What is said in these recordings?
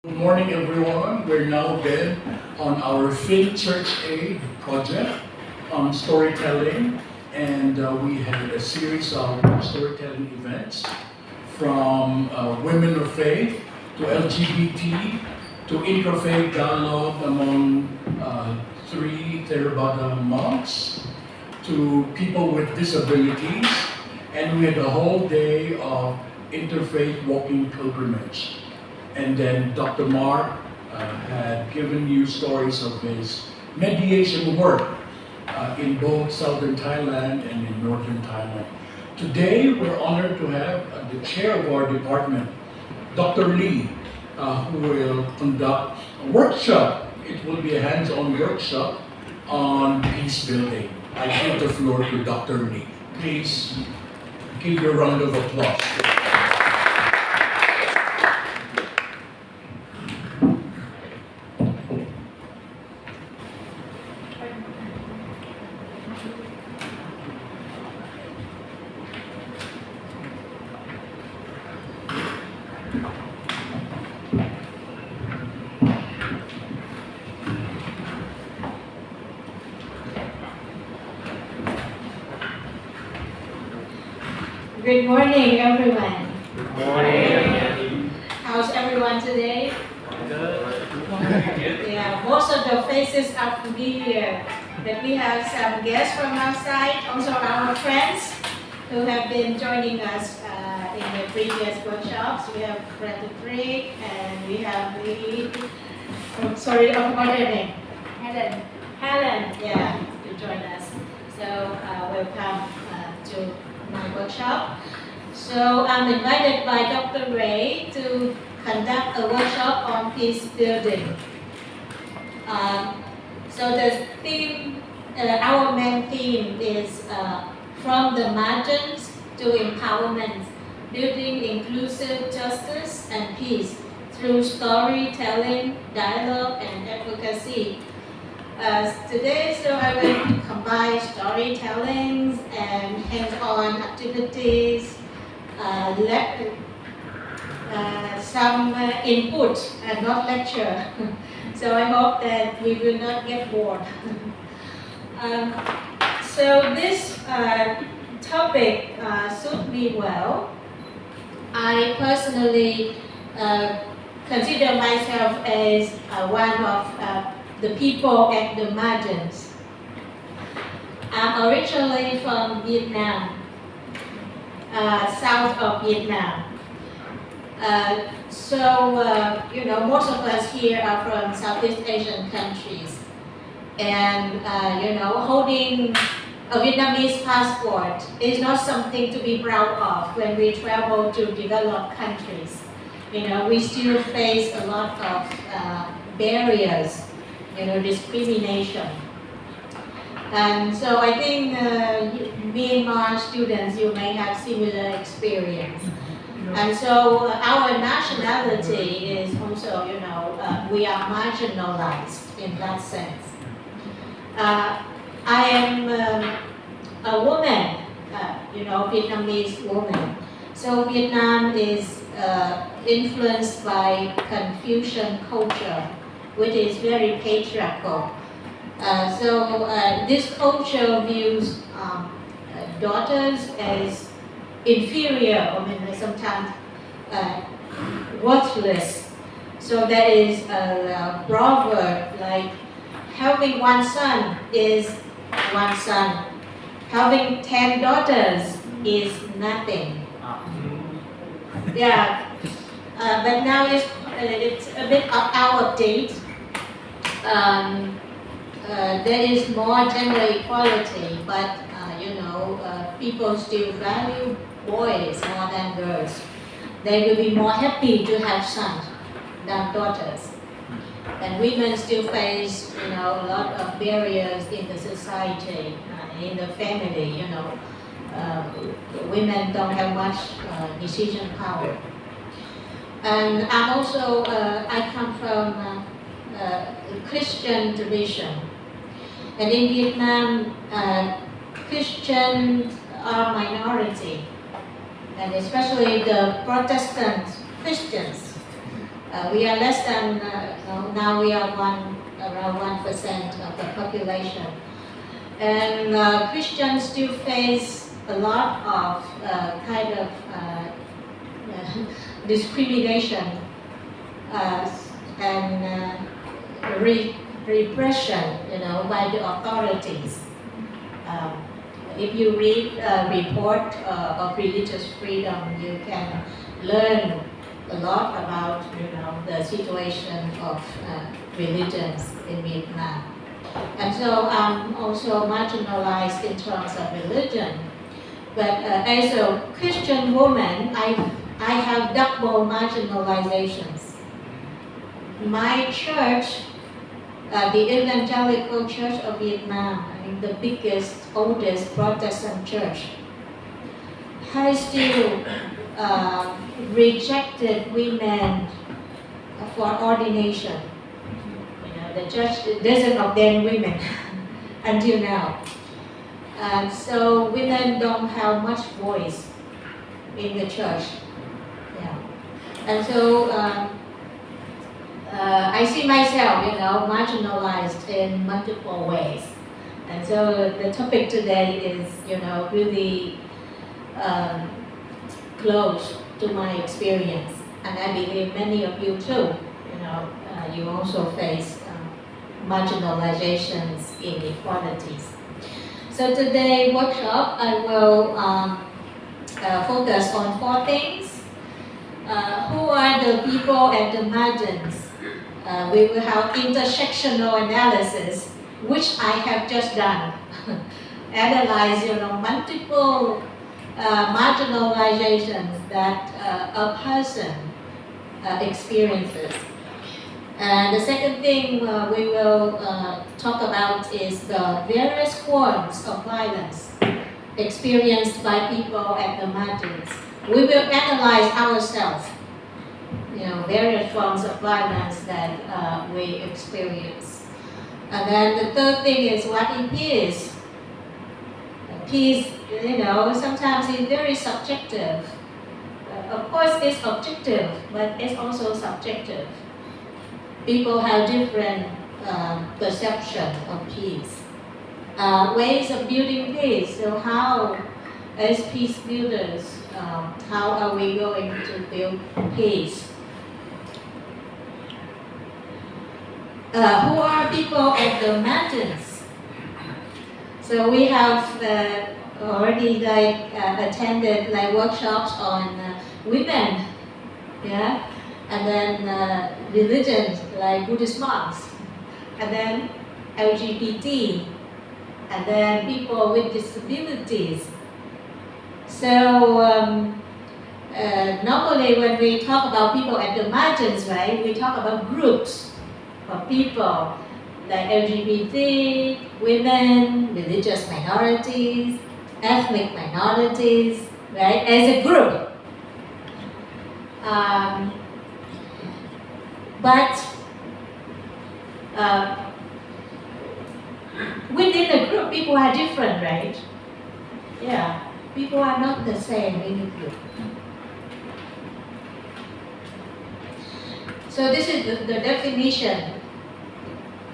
Good morning, everyone. We're now again on our Fin Church Aid project on storytelling, and we had a series of storytelling events from women of faith to LGBT to interfaith dialogue among three Theravada monks to people with disabilities, and we had a whole day of interfaith walking pilgrimage. And then Dr. Mark had given you stories of his mediation work in both southern Thailand and in northern Thailand. Today, we're honored to have the chair of our department, Dr. Lee, who will conduct a workshop. It will be a hands-on workshop on peacebuilding. I give the floor to Dr. Lee. Please give your round of applause. Good morning, everyone. Good morning. How's everyone today? Good. Yeah, most of the faces are familiar, but we have some guests from outside, also our friends who have been joining us in the previous workshops. We have Frederick and we have Lee. I'm sorry, I forgot your name. Helen, yeah, to join us. So welcome to my workshop. So I'm invited by Dr. Rey to conduct a workshop on peace building. So the theme, our main theme is from the margins to empowerment, building inclusive justice and peace through storytelling, dialogue, and advocacy. Today, so I will combine storytellings and hands-on activities, some input and not lecture. So I hope that we will not get bored. So this topic suits me well. I personally consider myself as one of the people at the margins. I'm originally from Vietnam, south of Vietnam. Most of us here are from Southeast Asian countries. And, holding a Vietnamese passport is not something to be proud of when we travel to developed countries. We still face a lot of barriers, discrimination. And so I think Myanmar students, you may have similar experience. And so our nationality is also, we are marginalized in that sense. I am a woman, Vietnamese woman. So Vietnam is influenced by Confucian culture, which is very patriarchal. This culture views daughters as inferior, sometimes worthless. So there is a proverb like, having one son is one son. Having 10 daughters is nothing. Yeah, but now it's a bit out of date. There is more gender equality, but people still value boys more than girls. They will be more happy to have sons than daughters. And women still face, a lot of barriers in the society, in the family. Women don't have much decision power. And I'm also, I come from Christian tradition. And in Vietnam, Christians are minority, and especially the Protestant Christians We are less than, now we are around 1% of the population. And Christians still face a lot of discrimination and repression, by the authorities. If you read a report of religious freedom, you can learn a lot about, the situation of religions in Vietnam. And so I'm also marginalized in terms of religion. But as a Christian woman, I have double marginalizations. My church, the Evangelical Church of Vietnam, the biggest, oldest Protestant church, has still rejected women for ordination. The church doesn't ordain women until now. And so women don't have much voice in the church. Yeah. And so I see myself, marginalized in multiple ways. And so the topic today is, really close to my experience. And I believe many of you too, you also face marginalizations, inequalities. So today workshop, I will focus on 4 things. Who are the people at the margins? We will have intersectional analysis, which I have just done. Analyze, multiple marginalizations that a person experiences. And the second thing we will talk about is the various forms of violence experienced by people at the margins. We will analyze ourselves, various forms of violence that we experience. And then the third thing is what is peace. Peace, sometimes it's very subjective. Of course, it's objective, but it's also subjective. People have different perception of peace. Ways of building peace. So how, as peace builders, how are we going to build peace? Who are people at the mountains? So we have already attended workshops on women, yeah, and then religions like Buddhist monks, and then LGBT, and then people with disabilities. So normally when we talk about people at the margins, right, we talk about groups of people like LGBT, women, religious minorities, ethnic minorities, right, as a group. But within a group, people are different, right? Yeah, people are not the same in a group. So this is the definition.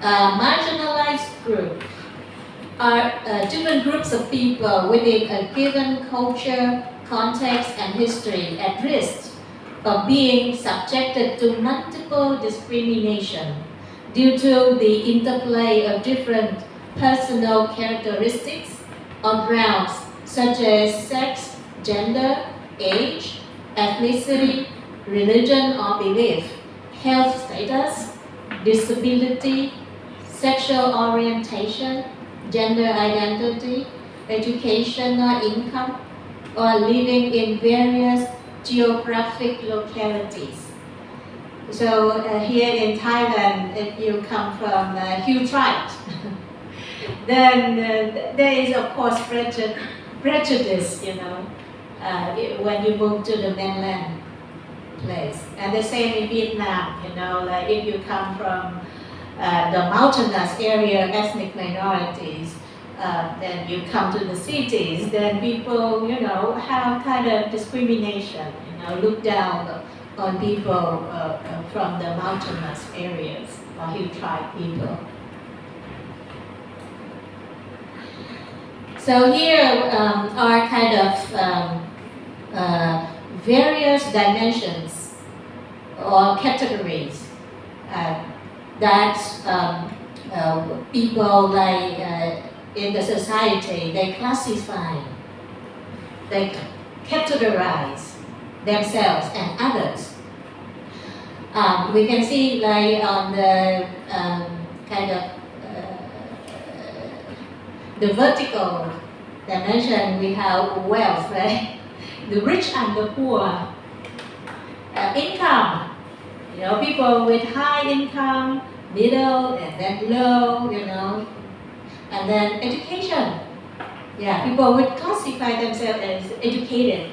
Marginalized group are different groups of people within a given culture, context, and history at risk of being subjected to multiple discrimination due to the interplay of different personal characteristics on grounds such as sex, gender, age, ethnicity, religion or belief, health status, disability, sexual orientation, gender identity, education or income, or living in various geographic localities. So here in Thailand, if you come from Hill tribes, then there is of course prejudice, when you move to the mainland place. And the same in Vietnam, like if you come from the mountainous area, ethnic minorities, then you come to the cities, then people, have kind of discrimination, look down on people from the mountainous areas or hill tribe people. So here are kind of various dimensions or categories that people like in the society, they classify, they categorize themselves and others. We can see like on the kind of the vertical dimension, we have wealth, right? The rich and the poor. Income, people with high income, middle, and then low, and then education. Yeah, people would classify themselves as educated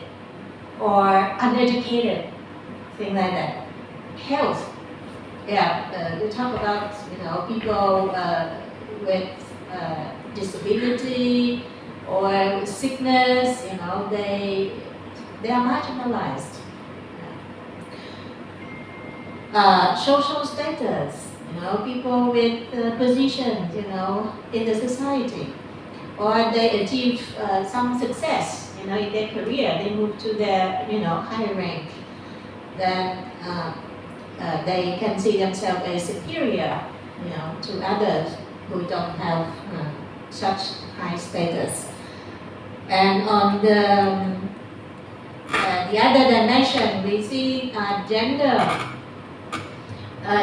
or uneducated, thing like that. Health. Yeah, we talk about people with disability or sickness. They are marginalized. Social status. People with positions. In the society, or they achieve some success. In their career, they move to their higher rank. Then they can see themselves as superior, to others who don't have such high status. And on the other dimension, we see gender.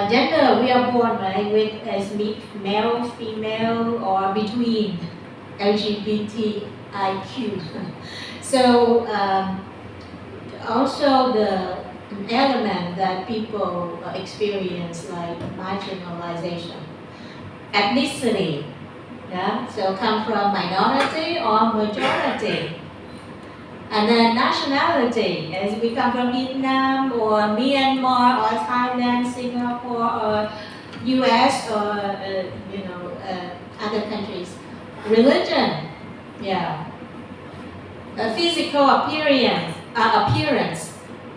Gender, we are born with as male, female, or between LGBTIQ. So also the element that people experience like marginalization, ethnicity. Yeah, so come from minority or majority. And then nationality, as we come from Vietnam or Myanmar or Thailand, Singapore or US or other countries. Religion, yeah. Physical appearance.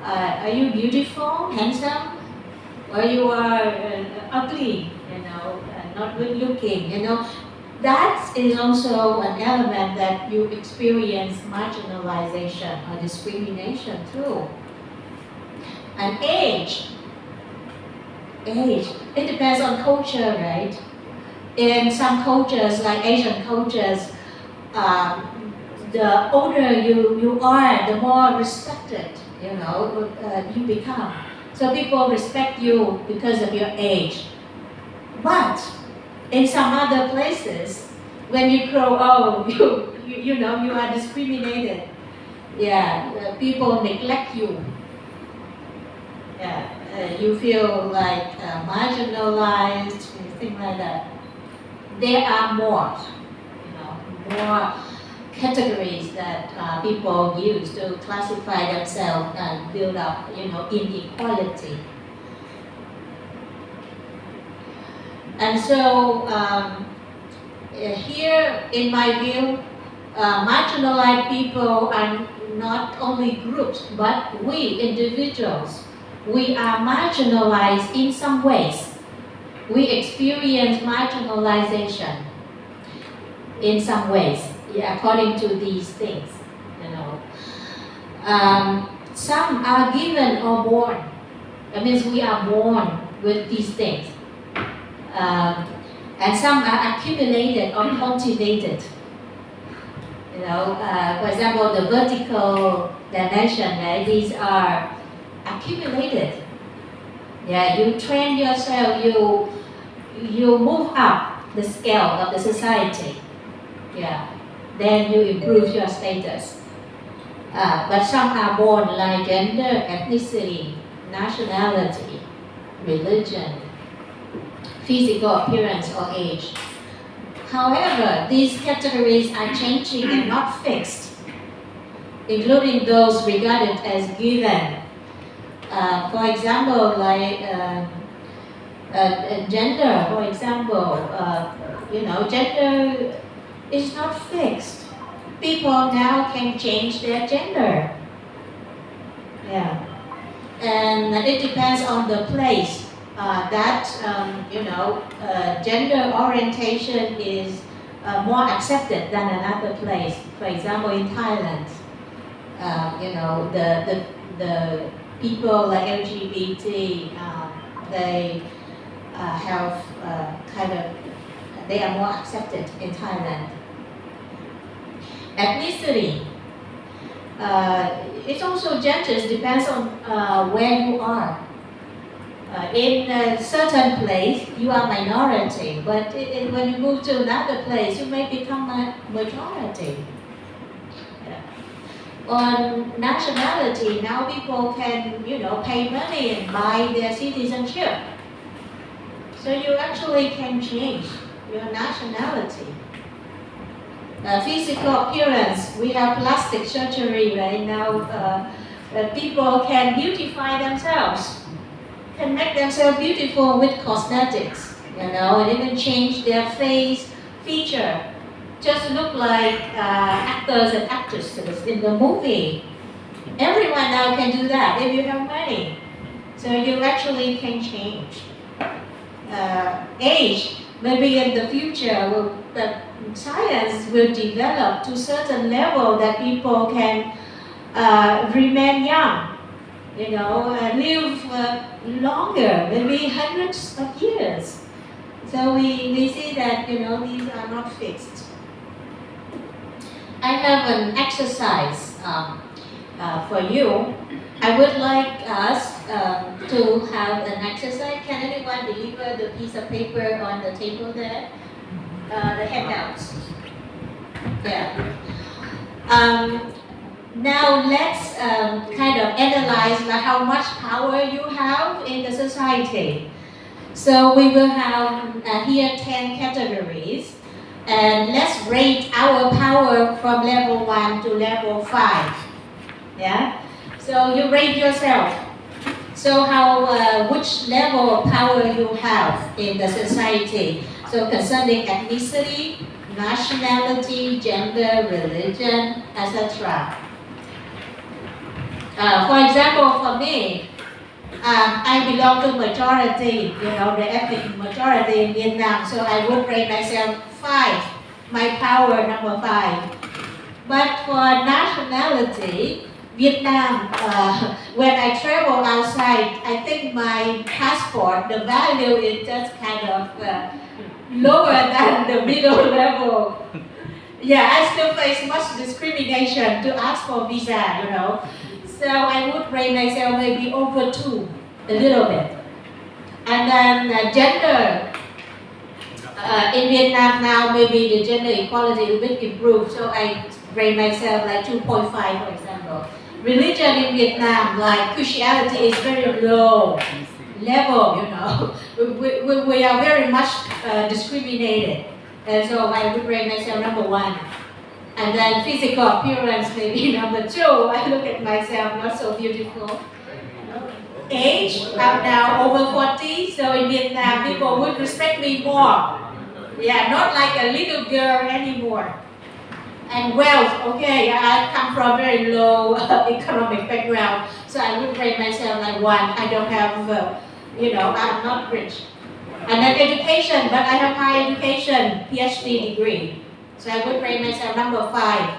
Are you beautiful, handsome, or you are ugly? Not good looking. That is also an element that you experience marginalization or discrimination through. And age, it depends on culture, right? In some cultures, like Asian cultures, the older you are, the more respected, you become. So people respect you because of your age. But in some other places, when you grow old, you are discriminated. Yeah, people neglect you. Yeah, you feel like marginalized, things like that. There are more categories that people use to classify themselves and build up, inequality. And so here, in my view, marginalized people are not only groups, but we individuals. We are marginalized in some ways. We experience marginalization in some ways, according to these things. Some are given or born. That means we are born with these things. And some are accumulated or cultivated. For example, the vertical dimension, right? These are accumulated. Yeah, you train yourself, you move up the scale of the society. Yeah, then you improve your status. But some are born like gender, ethnicity, nationality, religion, physical appearance or age. However, these categories are changing and not fixed, including those regarded as given. For example, like gender, for example, gender is not fixed. People now can change their gender. Yeah. and it depends on the place that gender orientation is more accepted than another place. For example, in Thailand, the people like LGBT, they have they are more accepted in Thailand. Ethnicity. It also changes, depends on where you are. In a certain place, you are minority, but when you move to another place, you may become a majority. On nationality, now people can, pay money and buy their citizenship. So you actually can change your nationality. Physical appearance, we have plastic surgery right now. People can beautify themselves, can make themselves beautiful with cosmetics, and even change their face feature, just look like actors and actresses in the movie. Everyone now can do that if you have money. So you actually can change. Age, maybe in the future, the science will develop to a certain level that people can remain young, live longer, maybe hundreds of years. So we see that, these are not fixed. I have an exercise for you. I would like us to have an exercise. Can anyone deliver the piece of paper on the table there? The handouts. Yeah. Now let's kind of analyze how much power you have in the society. So we will have here 10 categories. And let's rate our power from level 1 to level 5. Yeah? So you rate yourself. So which level of power you have in the society. So concerning ethnicity, nationality, gender, religion, etc. For example, for me, I belong to majority, the ethnic majority in Vietnam, so I would rate myself 5, my power number 5. But for nationality, Vietnam, when I travel outside, I think my passport, the value is just kind of lower than the middle level. Yeah, I still face much discrimination to ask for visa, So I would rate myself maybe over 2, a little bit. And then gender. In Vietnam now, maybe the gender equality will be improved, so I rate myself like 2.5, for example. Religion in Vietnam, like Christianity, is very low level, we are very much discriminated. And so I would rate myself number 1. And then physical appearance, maybe number 2. I look at myself, not so beautiful. Age, I'm now over 40, so in Vietnam, people would respect me more. Yeah, not like a little girl anymore. And wealth, okay, I come from very low economic background, so I would rate myself like 1. I don't have, I'm not rich. And then education, but I have high education, PhD degree. So I would rate myself number 5.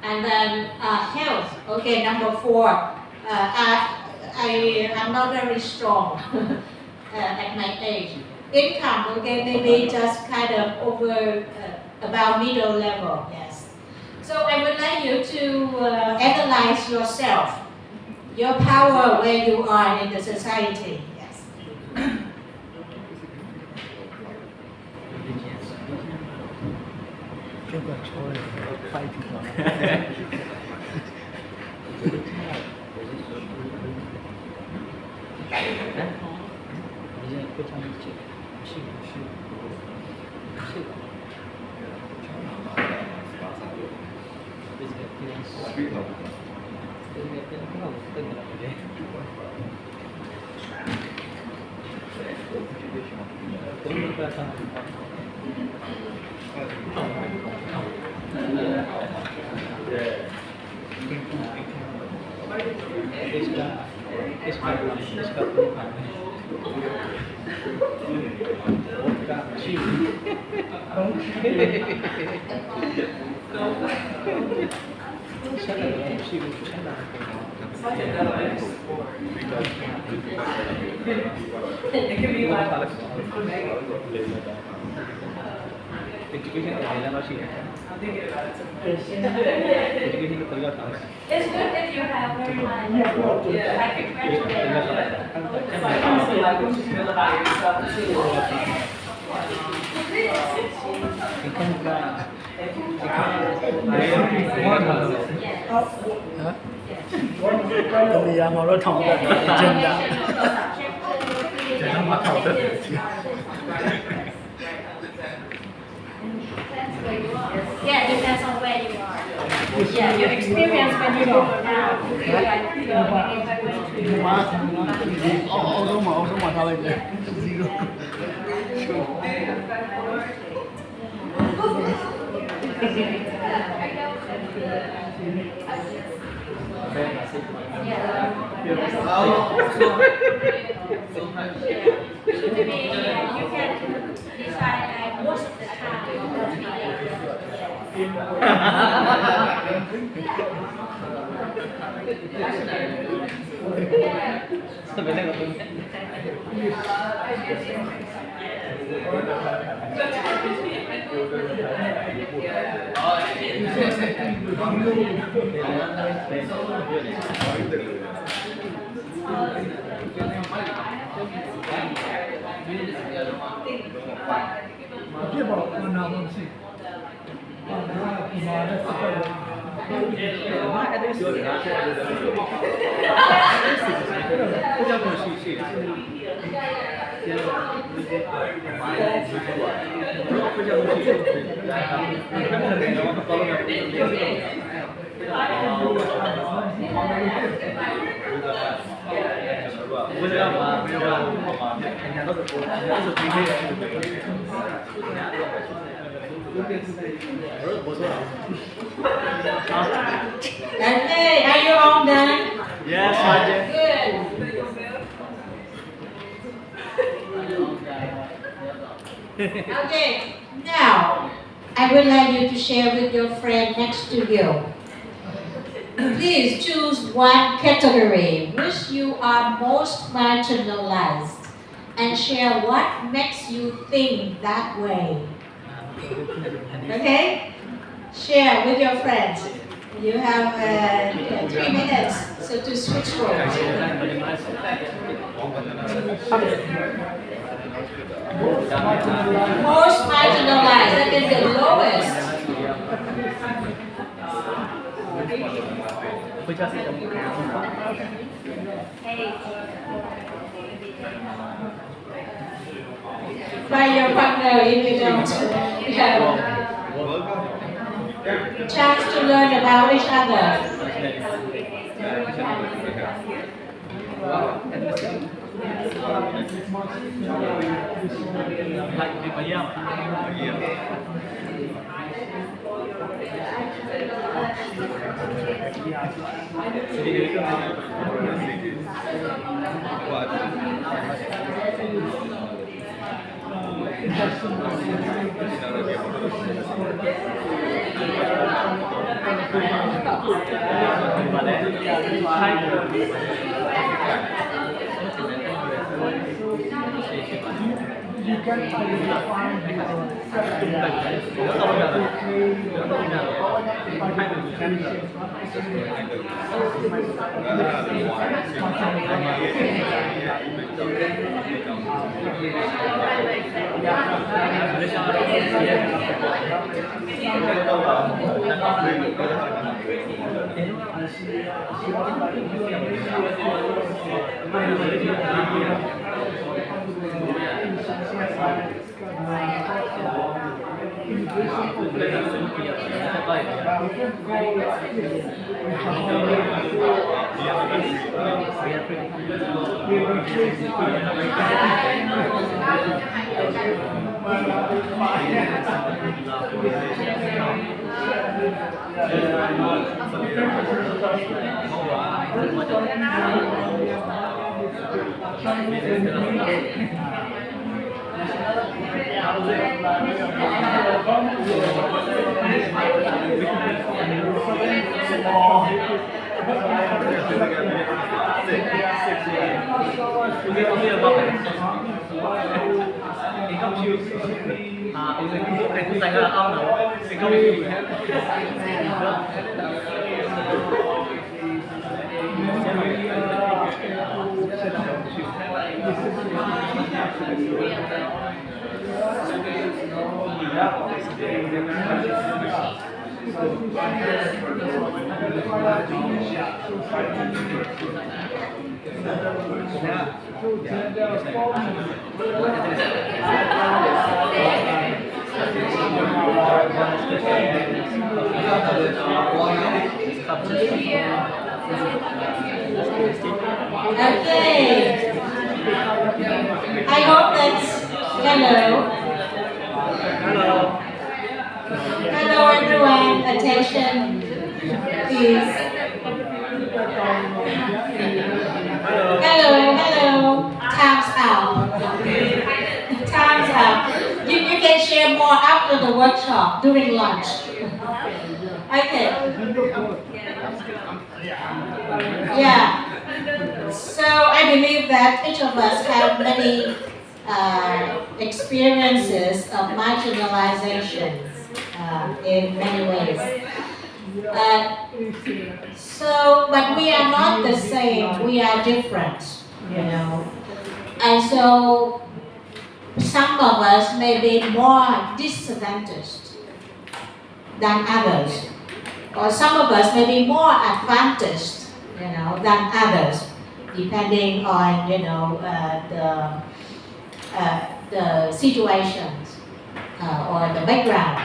And then health, okay, number 4. I'm not very strong at my age. Income, okay, maybe just kind of over about middle level, yes. So I would like you to analyze yourself, your power where you are in the society, yes. It's good that you have very high level. Yeah, I congratulate you. So I want to see like what you feel about yourself Bây giờ ngồi đó thòng ra chân ra. Yeah, depends on where you are. Yeah, your experience when you go around. Ô số mà thôi vậy. You can decide most of the Dia bawa mana pun sih. Okay, are you all done? Yes, Sergeant. Good. Okay, now I would like you to share with your friend next to you. Please choose one category which you are most marginalized and share what makes you think that way. Okay? Share with your friends. You have 3 minutes so to switch roles. Most marginalized, that is the lowest. By your partner if you don't have chance to learn about each other. You can identify Mình không chịu anh dành ra ông nào mình không chịu Okay. I hope that hello. Hello everyone. Attention, please. Hello. Time's up. Time's up. You can share more after the workshop during lunch. Okay. Yeah. So I believe that each of us have many experiences of marginalizations in many ways. But we are not the same. We are different, you know. And so some of us may be more disadvantaged than others, or some of us may be more advantaged, you know, than others, depending on, you know, the situations or the background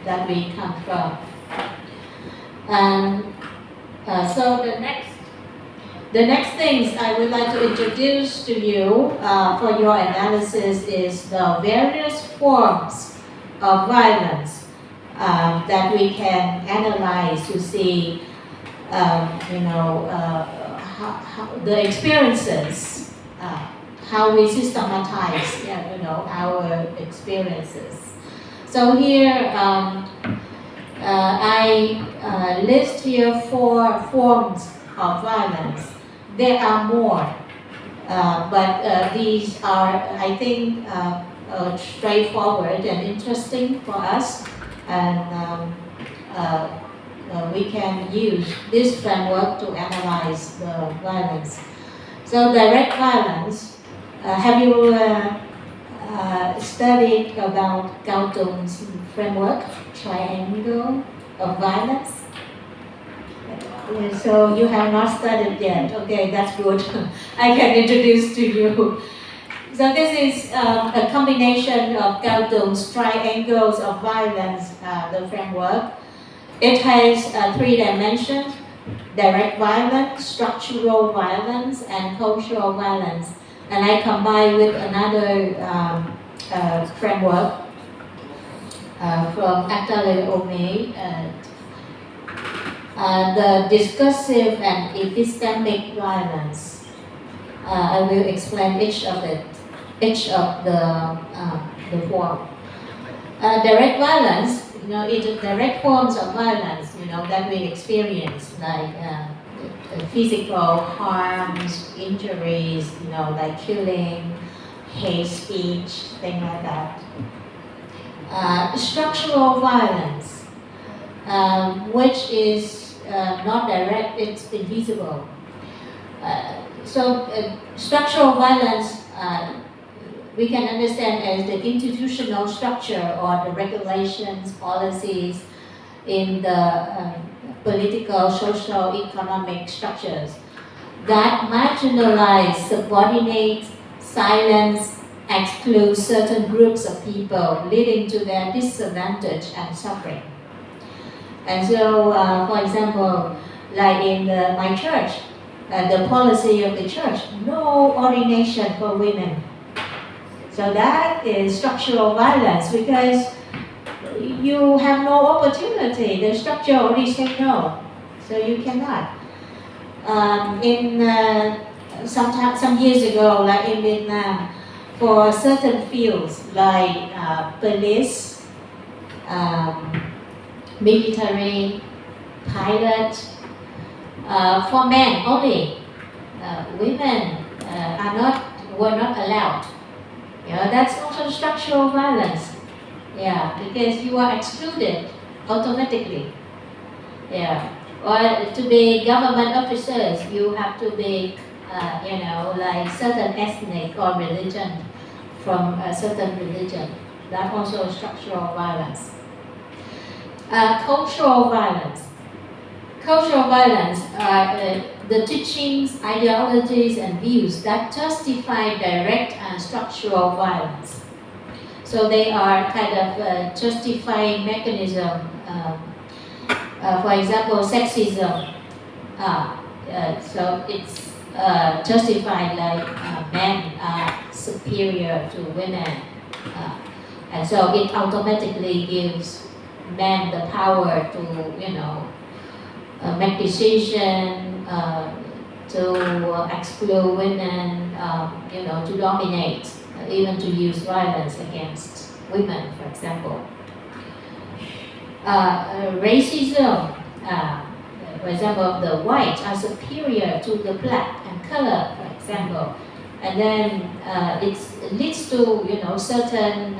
that we come from. So the next things I would like to introduce to you for your analysis is the various forms of violence that we can analyze to see, you know, how the experiences, how we systematize, you know, our experiences. So here I list here 4 forms of violence. There are more, but these are, I think, straightforward and interesting for us, and we can use this framework to analyze the violence. So direct violence, have you studied about Galton's framework, triangle of violence? So you have not studied yet. Okay, that's good. I can introduce to you. So this is a combination of Galton's triangles of violence, the framework. It has 3 dimensions: direct violence, structural violence, and cultural violence. And I combine with another framework from Atelier Ome, the discursive and epistemic violence. I will explain each of the form. Direct violence, you know, it is direct forms of violence, you know, that we experience, like physical harms, injuries, you know, like killing, hate speech, things like that. Structural violence, which is not direct, it's invisible. Structural violence we can understand as the institutional structure or the regulations, policies in the political, social, economic structures that marginalize, subordinate, silence, exclude certain groups of people, leading to their disadvantage and suffering. And so, for example, like in my church, the policy of the church, no ordination for women. So that is structural violence because you have no opportunity. The structure already said no, so you cannot. In some years ago, like in Vietnam, for certain fields like police, military, pilot, for men only. Women were not allowed. That's also structural violence. Yeah, because you are excluded automatically. Yeah, or to be government officers, you have to be, like certain ethnic or religion from a certain religion. That also structural violence. Cultural violence. Cultural violence are the teachings, ideologies, and views that justify direct and structural violence. So they are kind of justifying mechanism. For example, sexism. So it's justified like men are superior to women, and so it automatically gives men the power to make decision, to exclude women, to dominate, even to use violence against women, for example. Racism, for example, the white are superior to the black and color, for example, and then it leads to certain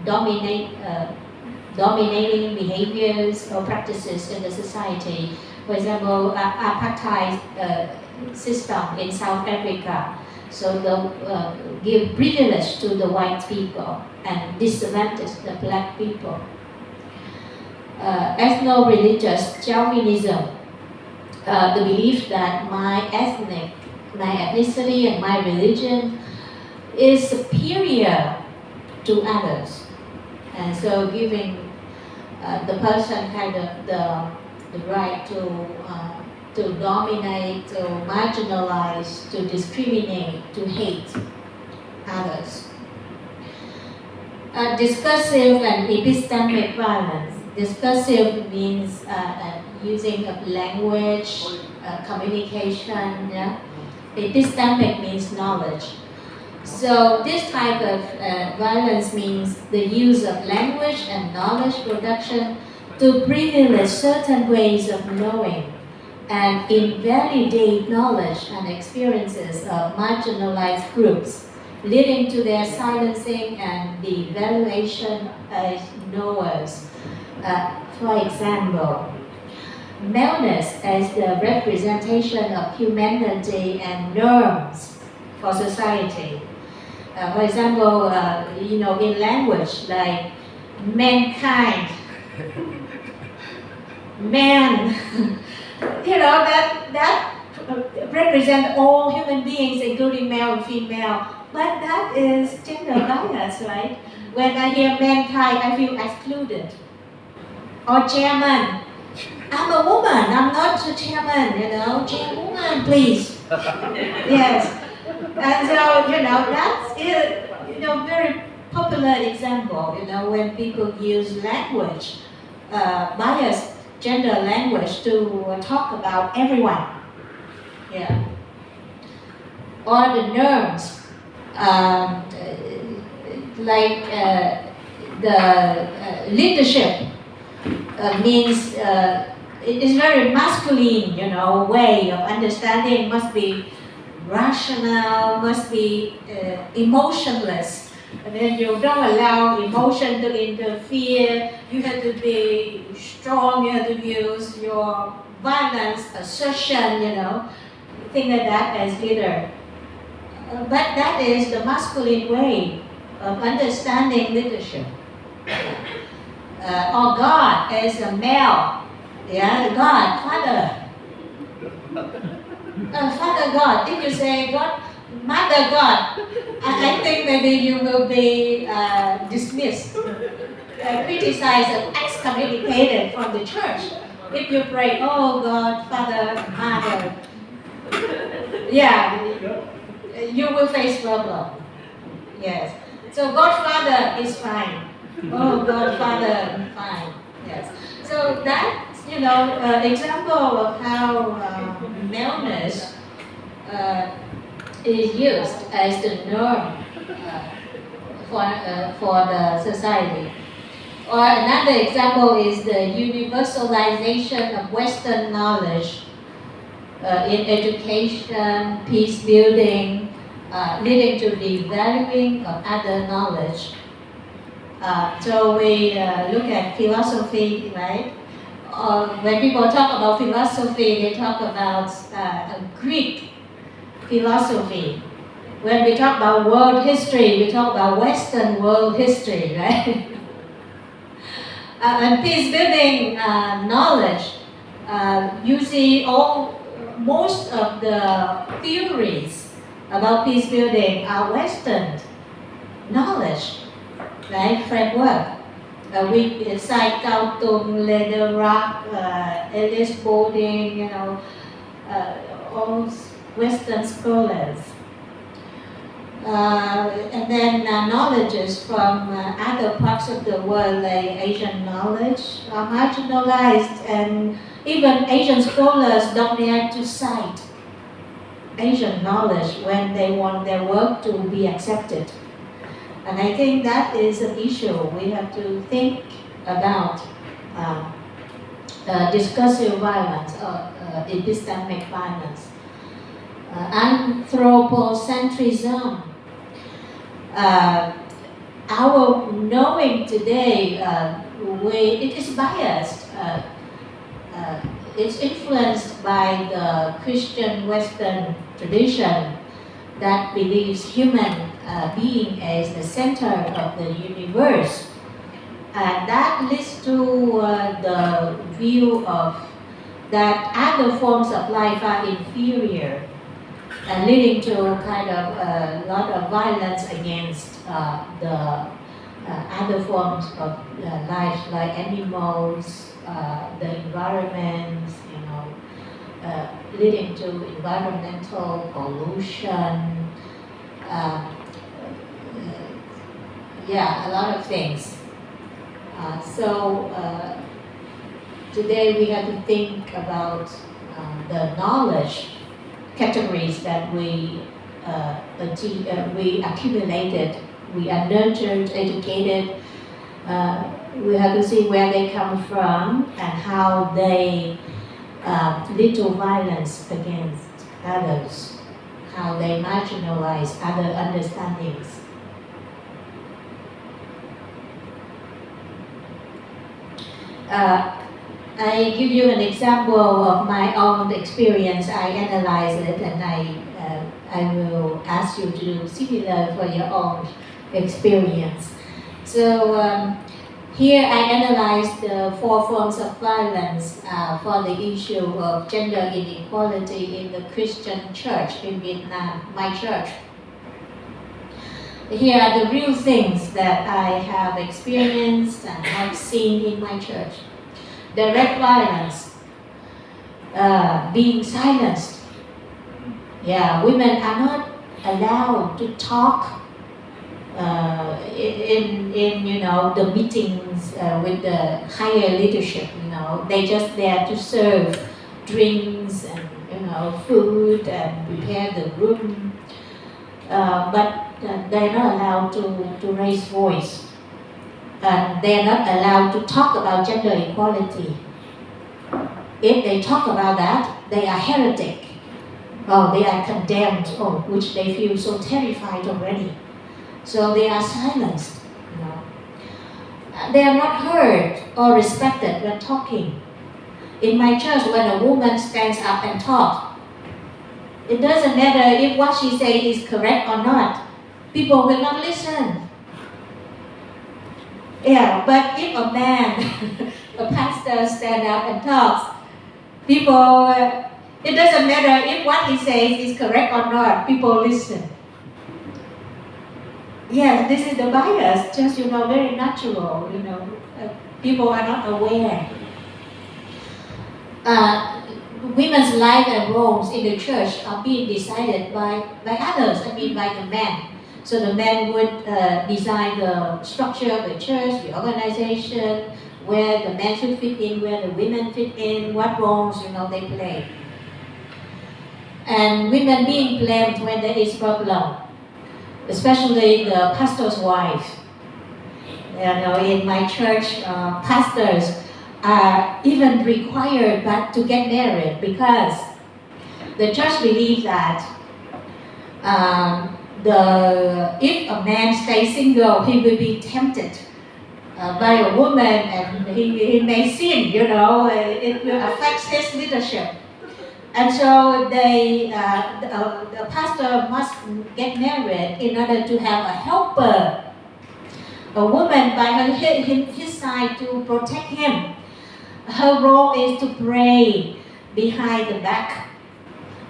dominating behaviors or practices in the society. For example, apartheid system in South Africa. So they'll give privilege to the white people and disadvantage the black people. Ethno-religious Chauvinism, the belief that my ethnicity and my religion is superior to others. And so giving the person kind of the right to dominate, to marginalize, to discriminate, to hate others. Discursive and epistemic violence. Discursive means using of language, communication. Yeah? Epistemic means knowledge. So this type of violence means the use of language and knowledge production to privilege certain ways of knowing and invalidate knowledge and experiences of marginalized groups, leading to their silencing and the evaluation as knowers. For example, maleness as the representation of humanity and norms for society. For example, in language like mankind, man, that represent all human beings, including male and female. But that is gender bias, right? When I hear mankind, I feel excluded. Or chairman. I'm a woman, I'm not a chairman, chairwoman, please. Yes. And so, that's very popular example, when people use language, biased gender language to talk about everyone. Yeah. Or the norms, like the leadership means it is very masculine, way of understanding, must be rational, must be emotionless. And then you don't allow emotion to interfere. You have to be strong, you have to use your violence, assertion, thing like that as leader. But that is the masculine way of understanding leadership. Or God as a male, God, Father. Father God, if you say God, Mother God, I think maybe you will be dismissed, criticized and excommunicated from the church. If you pray, oh God, Father, Mother, you will face problem. Yes. So Godfather is fine. Oh, Godfather, fine. Yes. So that's, example of how maleness is used as the norm for the society. Or another example is the universalization of Western knowledge in education, peace building, leading to the valuing of other knowledge. So we look at philosophy, right? When people talk about philosophy, they talk about Greek philosophy. When we talk about world history, we talk about Western world history, right? And peace building knowledge, you see most of the theories about peace building are Western knowledge, right? Framework. We cite Cao Tung, Lederach, Elias Boulding, all Western scholars. And then knowledges from other parts of the world, like Asian knowledge, are marginalized, and even Asian scholars don't dare to cite Asian knowledge when they want their work to be accepted. And I think that is an issue we have to think about. Discursive violence or epistemic violence. Anthropocentrism. Our knowing today, it is biased. It's influenced by the Christian Western tradition that believes human being as the center of the universe. And that leads to the view of that other forms of life are inferior, and leading to kind of a lot of violence against the other forms of life, like animals, the environment, leading to environmental pollution. A lot of things. So today we have to think about the knowledge categories that we accumulated, we are nurtured, educated. We have to see where they come from and how they lead to violence against others, how they marginalize other understandings. I give you an example of my own experience. I analyze it, and I will ask you to do similar for your own experience. So here I analyzed the 4 forms of violence for the issue of gender inequality in the Christian church in Vietnam, my church. Here are the real things that I have experienced and have seen in my church. Direct violence, being silenced. Women are not allowed to talk in the meetings with the higher leadership. They just there to serve drinks and food and prepare the room, but they're not allowed to raise voice. And they're not allowed to talk about gender equality. If they talk about that, they are heretic. They are condemned, which they feel so terrified already. So they are silenced. They are not heard or respected when talking. In my church, when a woman stands up and talks, it doesn't matter if what she says is correct or not. People will not listen. But if a man, a pastor, stand up and talks, people, it doesn't matter if what he says is correct or not, people listen. This is the bias, just, very natural, people are not aware. Women's life and roles in the church are being decided by others, by the men. So the men would design the structure of the church, the organization, where the men should fit in, where the women fit in, what roles they play. and women being blamed when there is problem, especially the pastor's wife. In my church, pastors are even required but to get married because the church believes that if a man stays single, he will be tempted by a woman and he may sin, it will affect his leadership. And so the pastor must get married in order to have a helper, a woman by his side to protect him. Her role is to pray behind the back,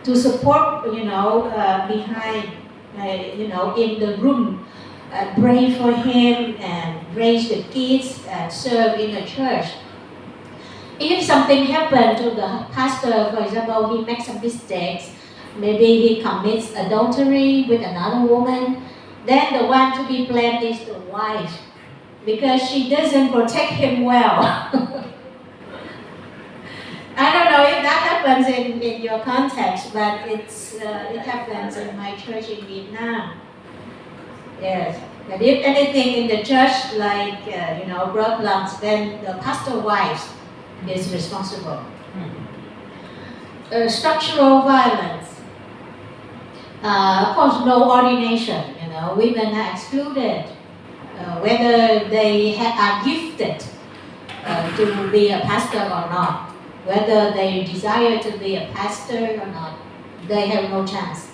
to support, behind, in the room, pray for him and raise the kids and serve in the church. If something happened to the pastor, for example, he makes some mistakes, maybe he commits adultery with another woman, then the one to be blamed is the wife because she doesn't protect him well. I don't know if that happens in your context, but it happens in my church in Vietnam. Yes, but if anything in the church, like problems, then the pastor wife is responsible. Structural violence. Of course, no ordination. Women are excluded, whether they are gifted to be a pastor or not. Whether they desire to be a pastor or not, they have no chance.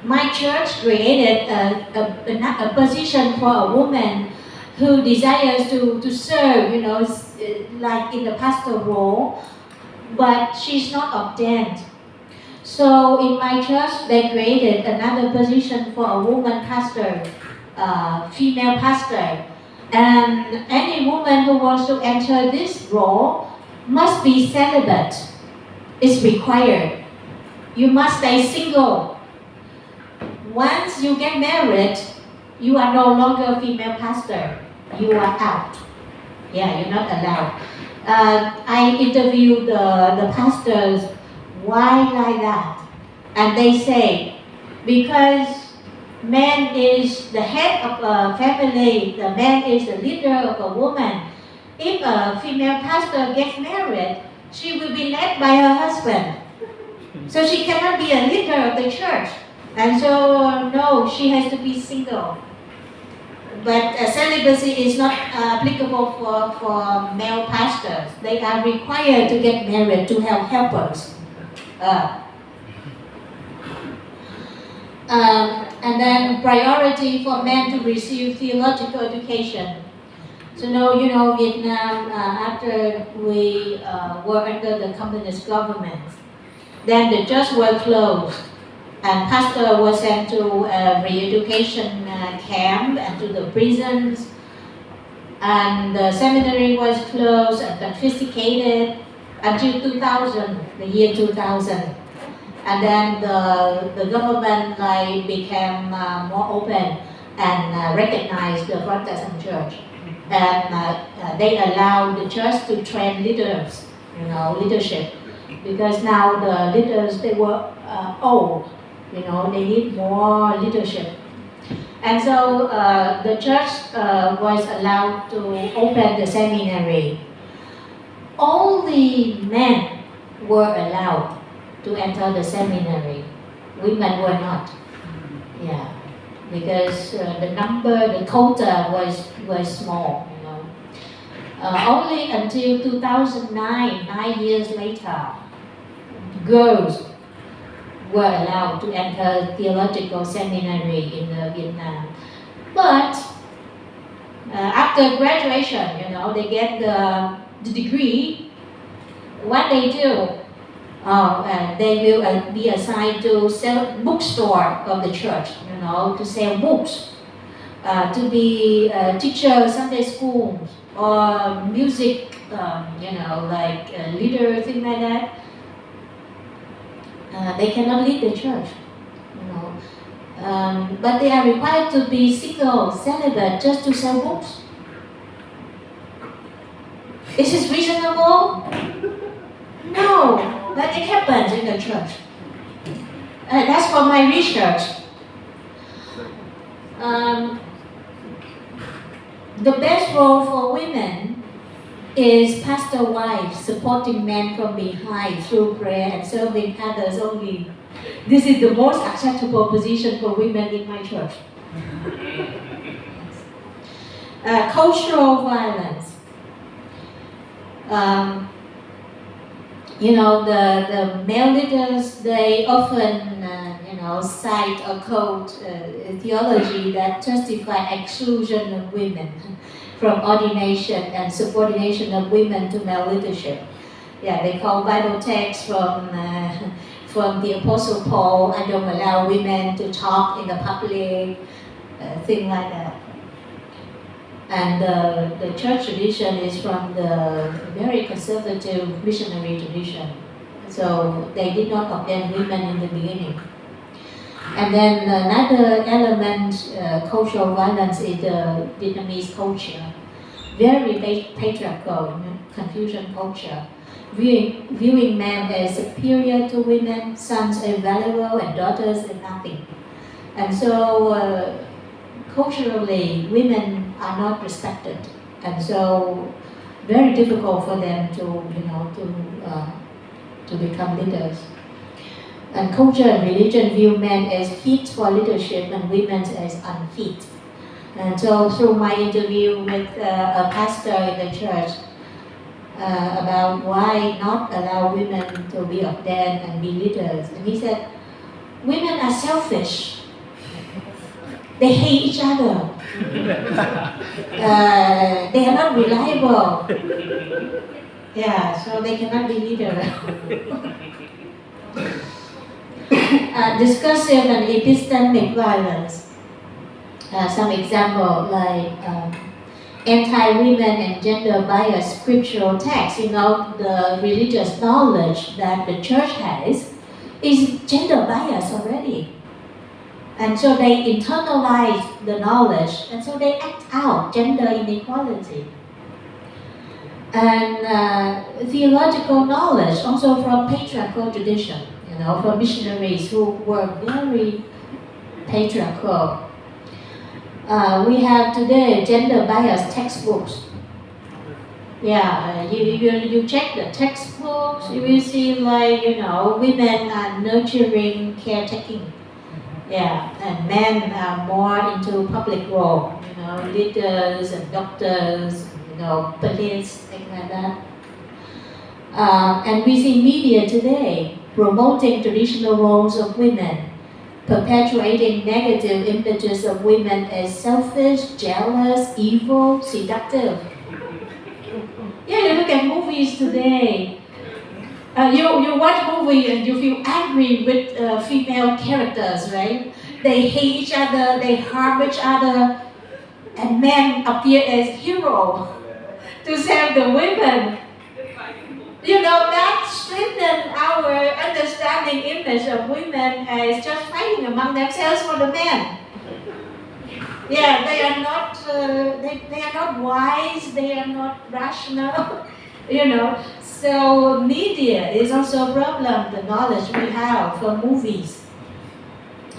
My church created a position for a woman who desires to serve, like in the pastor role, but she's not ordained. So in my church, they created another position for a woman pastor, female pastor. And any woman who wants to enter this role must be celibate. It's required. You must stay single. Once you get married, you are no longer a female pastor. You are out. Yeah, you're not allowed. I interviewed the pastors, why like that? And they say, because man is the head of a family, the man is the leader of a woman. If a female pastor gets married, she will be led by her husband. So she cannot be a leader of the church. And so, no, she has to be single. But celibacy is not applicable for male pastors. They are required to get married to have helpers. And then priority for men to receive theological education. So now, Vietnam, after we were under the communist government, then the church were closed. And pastor was sent to a re-education camp and to the prisons. And the seminary was closed and confiscated until 2000, the year 2000. And then the government became more open and recognized the Protestant church. And they allowed the church to train leaders, leadership. Because now the leaders, they were old. They need more leadership. And so the church was allowed to open the seminary. Only men were allowed to enter the seminary. Women were not. Yeah, because the quota was small. Only until 2009, 9 years later, girls were allowed to enter theological seminary in Vietnam. But after graduation, they get the degree. What they do, they will be assigned to sell bookstore of the church, to sell books, to be a teacher Sunday schools or music, leader, thing like that. They cannot lead the church, but they are required to be single, celibate, just to sell books. Is this reasonable? No. that it happens in the church. That's from my research. The best role for women is pastor wife supporting men from behind through prayer and serving others only. This is the most acceptable position for women in my church. Cultural violence. The male leaders, they often, cite or quote theology that justify exclusion of women from ordination and subordination of women to male leadership. Yeah, they call Bible text from the Apostle Paul, I don't allow women to talk in the public, thing like that. And the church tradition is from the very conservative missionary tradition. So they did not ordain women in the beginning. And then another element, cultural violence, is the Vietnamese culture. Very patriarchal, Confucian culture. Viewing men as superior to women, sons as valuable, and daughters as nothing. And so culturally, women are not respected, and so very difficult for them to become leaders. And culture and religion view men as fit for leadership and women as unfit. And so through my interview with a pastor in the church about why not allow women to be ordained and be leaders, and he said, women are selfish. They hate each other. They are not reliable. Yeah, so they cannot be leaders. Discursive and epistemic violence. Some example like anti-women and gender-biased scriptural texts. The religious knowledge that the church has is gender-biased already. And so they internalize the knowledge, and so they act out gender inequality. And theological knowledge, also from patriarchal tradition, from missionaries who were very patriarchal. We have today gender-biased textbooks. Yeah, you check the textbooks, you will see women are nurturing, caretaking. Yeah, and men are more into public role, leaders and doctors, police, things like that. And we see media today promoting traditional roles of women, perpetuating negative images of women as selfish, jealous, evil, seductive. Yeah, you look at movies today. You watch movie and you feel angry with female characters, right? They hate each other, they harm each other, and men appear as heroes to save the women. That strengthens our understanding image of women as just fighting among themselves for the men. Yeah, they are not. They are not wise. They are not rational. So media is also a problem. The knowledge we have from movies.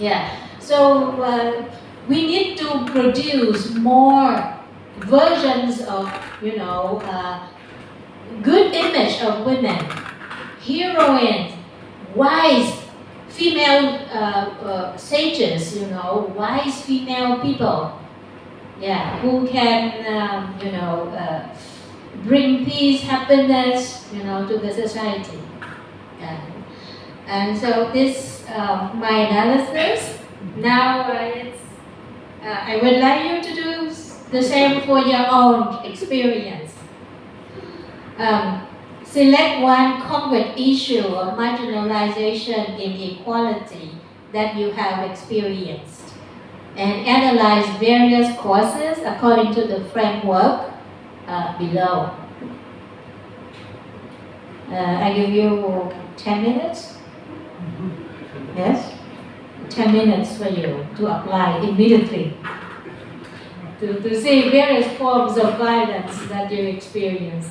Yeah. So we need to produce more versions of good image of women, heroines, wise female sages, wise female people, yeah, who can, bring peace, happiness, to the society. And so this, my analysis. Now I would like you to do the same for your own experience. Select one concrete issue of marginalization, inequality that you have experienced, and analyze various causes according to the framework below. I give you 10 minutes. Yes? 10 minutes for you to apply immediately to see various forms of violence that you experience.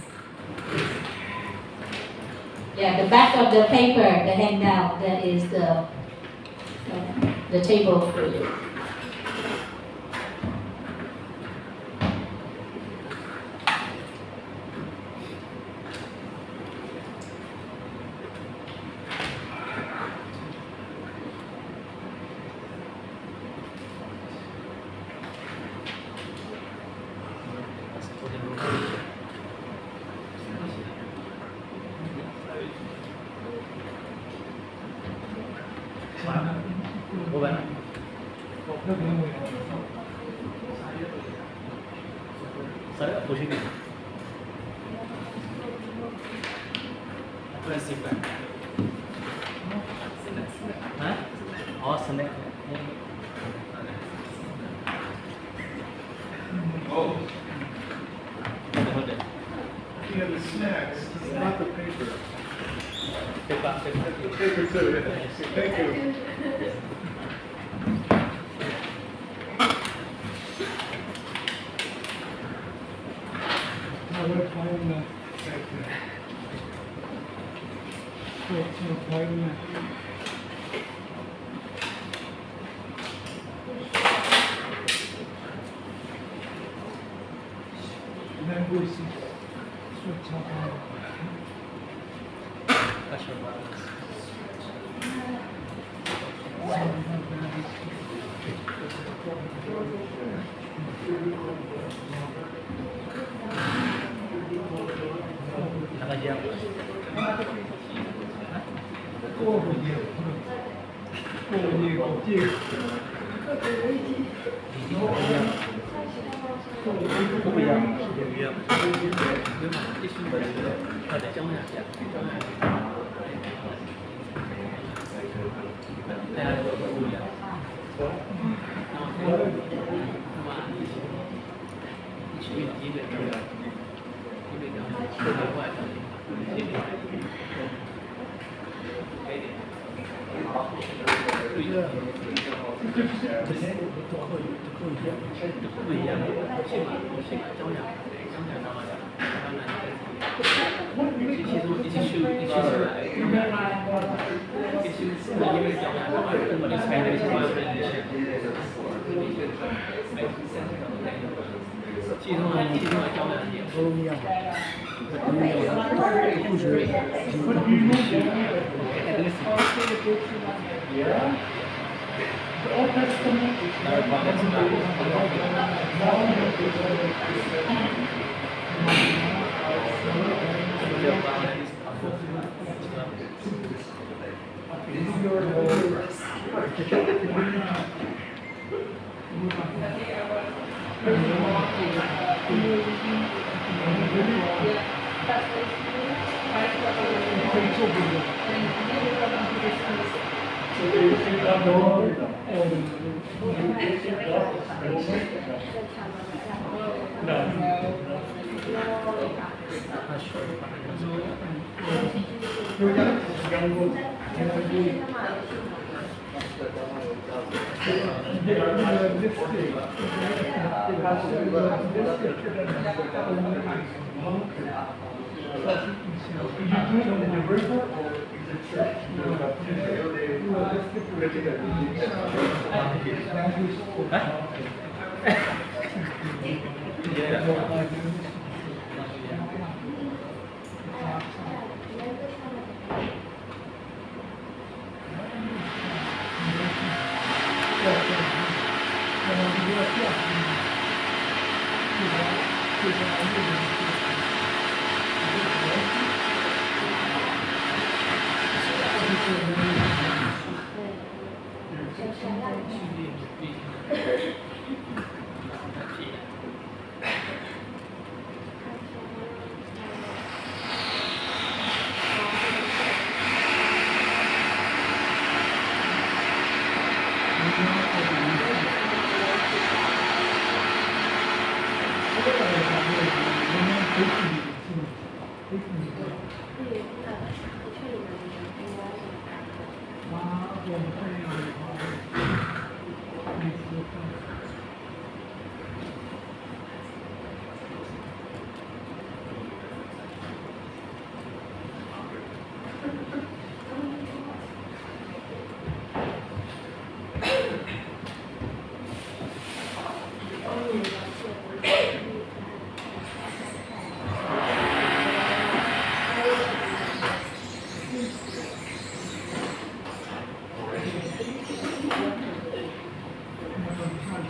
Yeah, the back of the paper, the handout, that is the table for you. Bố bạn saya posisi hah? Oh, snack. Oh, Hold it. yeah, the snacks, not the paper. Paper. Paper too, yeah. Thank you. Now we're playing the. We're playing the. Then we switch up on. Kasih banget. Apa jam? Over here.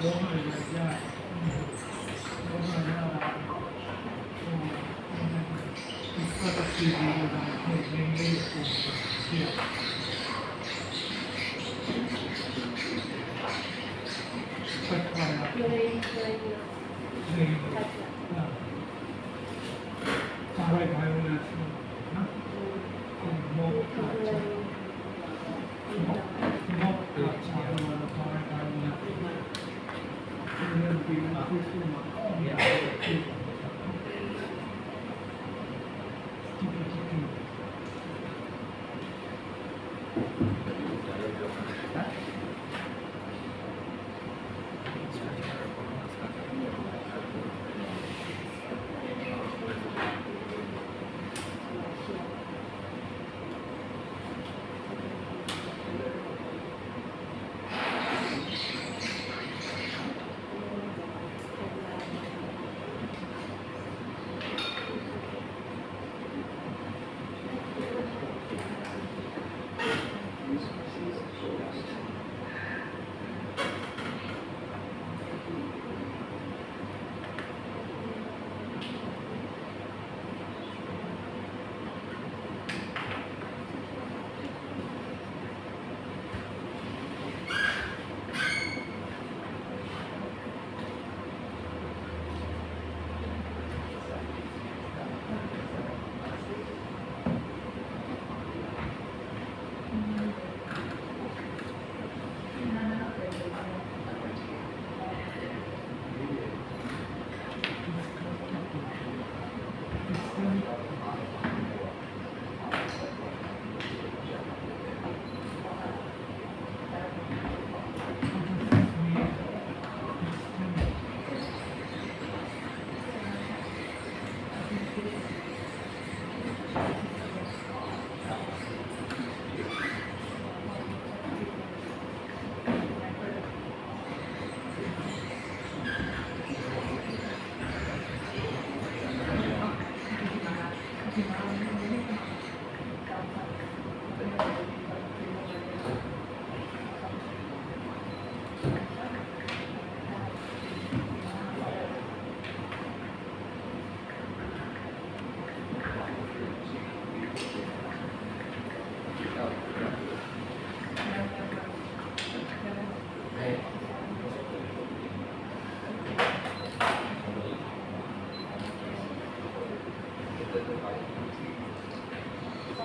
ร้องไห้แบบยากร้องไห้ยากก็จะคีดีอะไรไม่ถูกเที่ยวค่อยๆStorrytelling is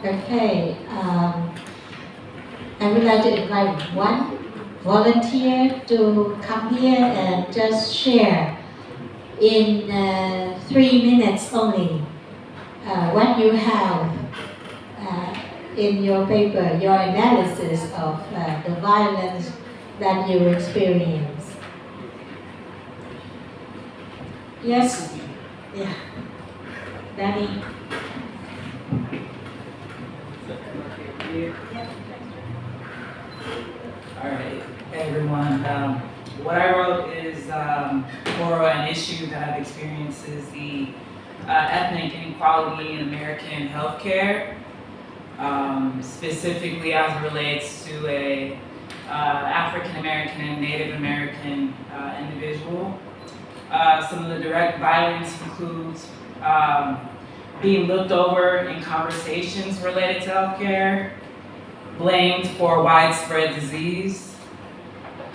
Okay, I would like to invite one volunteer to come here and just share in 3 minutes only what you have in your paper, your analysis of the violence that you experience. Yes? Yeah. Danny? Alright, hey everyone. What I wrote is for an issue that I've experienced is the ethnic inequality in American healthcare, specifically as it relates to a African American and Native American individual. Some of the direct violence includes being looked over in conversations related to healthcare, blamed for widespread disease,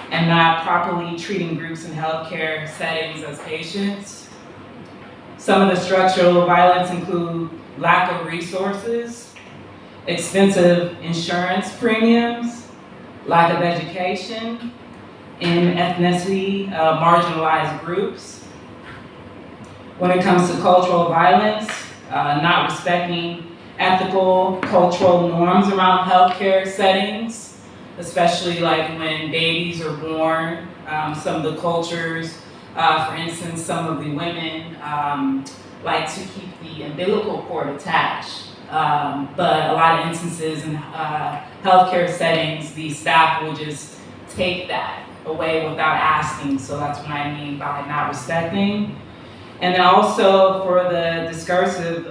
and not properly treating groups in healthcare settings as patients. Some of the structural violence include lack of resources, expensive insurance premiums, lack of education in ethnicity, marginalized groups. When it comes to cultural violence, not respecting ethical, cultural norms around healthcare settings, especially like when babies are born. Some of the cultures, for instance, some of the women like to keep the umbilical cord attached. But a lot of instances in healthcare settings, the staff will just take that away without asking. So that's what I mean by not respecting. And then also for the discursive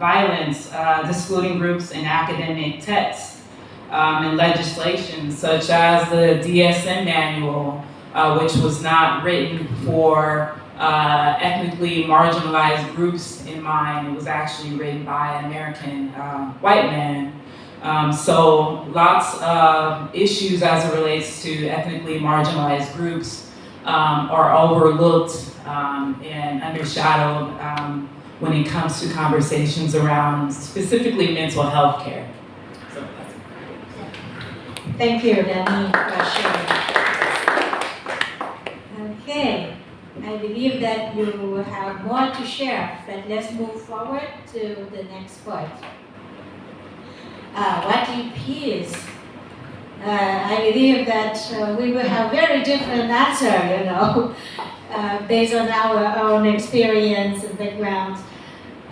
violence, excluding groups in academic texts and legislation, such as the DSM manual, which was not written for ethnically marginalized groups in mind. It was actually written by an American white man. So lots of issues as it relates to ethnically marginalized groups are overlooked and undershadowed when it comes to conversations around specifically mental health care. So that's it. Thank you, Danny, for sharing. Okay, I believe that you have more to share, but let's move forward to the next point. What is peace? I believe that we will have very different answer, based on our own experience and background.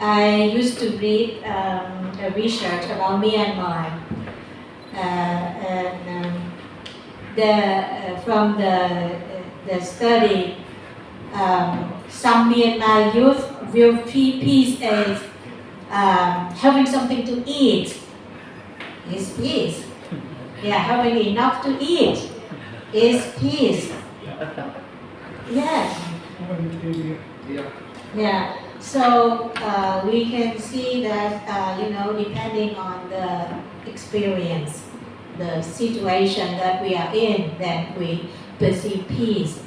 I used to read a research about Myanmar, from the study, some Myanmar youth will see peace as having something to eat is peace. Yeah, having enough to eat is peace. Yes. Yeah. So we can see that depending on the experience, the situation that we are in, that we perceive peace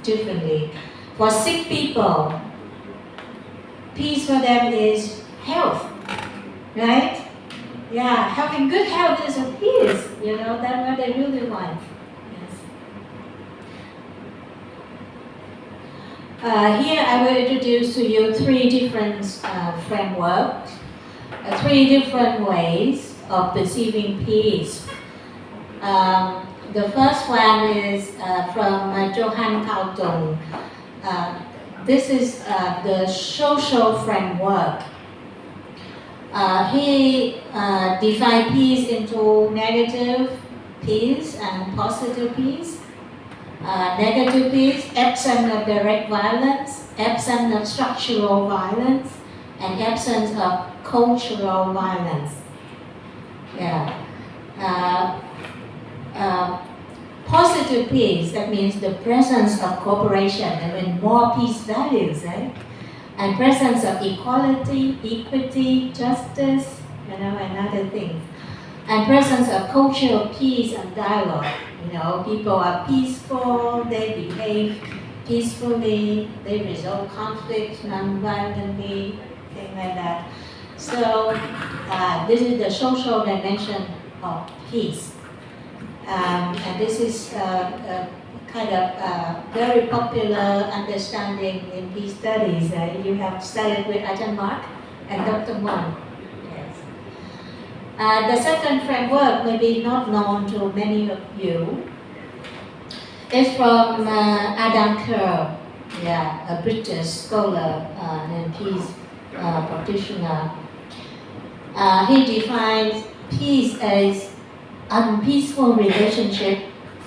differently. For sick people, peace for them is health, right? Yeah, having good health is a peace. That's what they really want. Here I will introduce to you three different frameworks, three different ways of perceiving peace. The first one is from Johan Cao. This is the social framework. He defined peace into negative peace and positive peace. Negative peace, absence of direct violence, absence of structural violence, and absence of cultural violence. Yeah. Positive peace, that means the presence of cooperation, more peace values, right? And presence of equality, equity, justice, and other things. And presence of cultural peace and dialogue. People are peaceful, they behave peacefully, they resolve conflicts non-violently, things like that. So this is the social dimension of peace. And this is kind of very popular understanding in peace studies. You have studied with Ajahn Mark and Dr. Mon. The second framework may be not known to many of you. It's from Adam Kerr, a British scholar and peace practitioner. He defines peace as unpeaceful relationship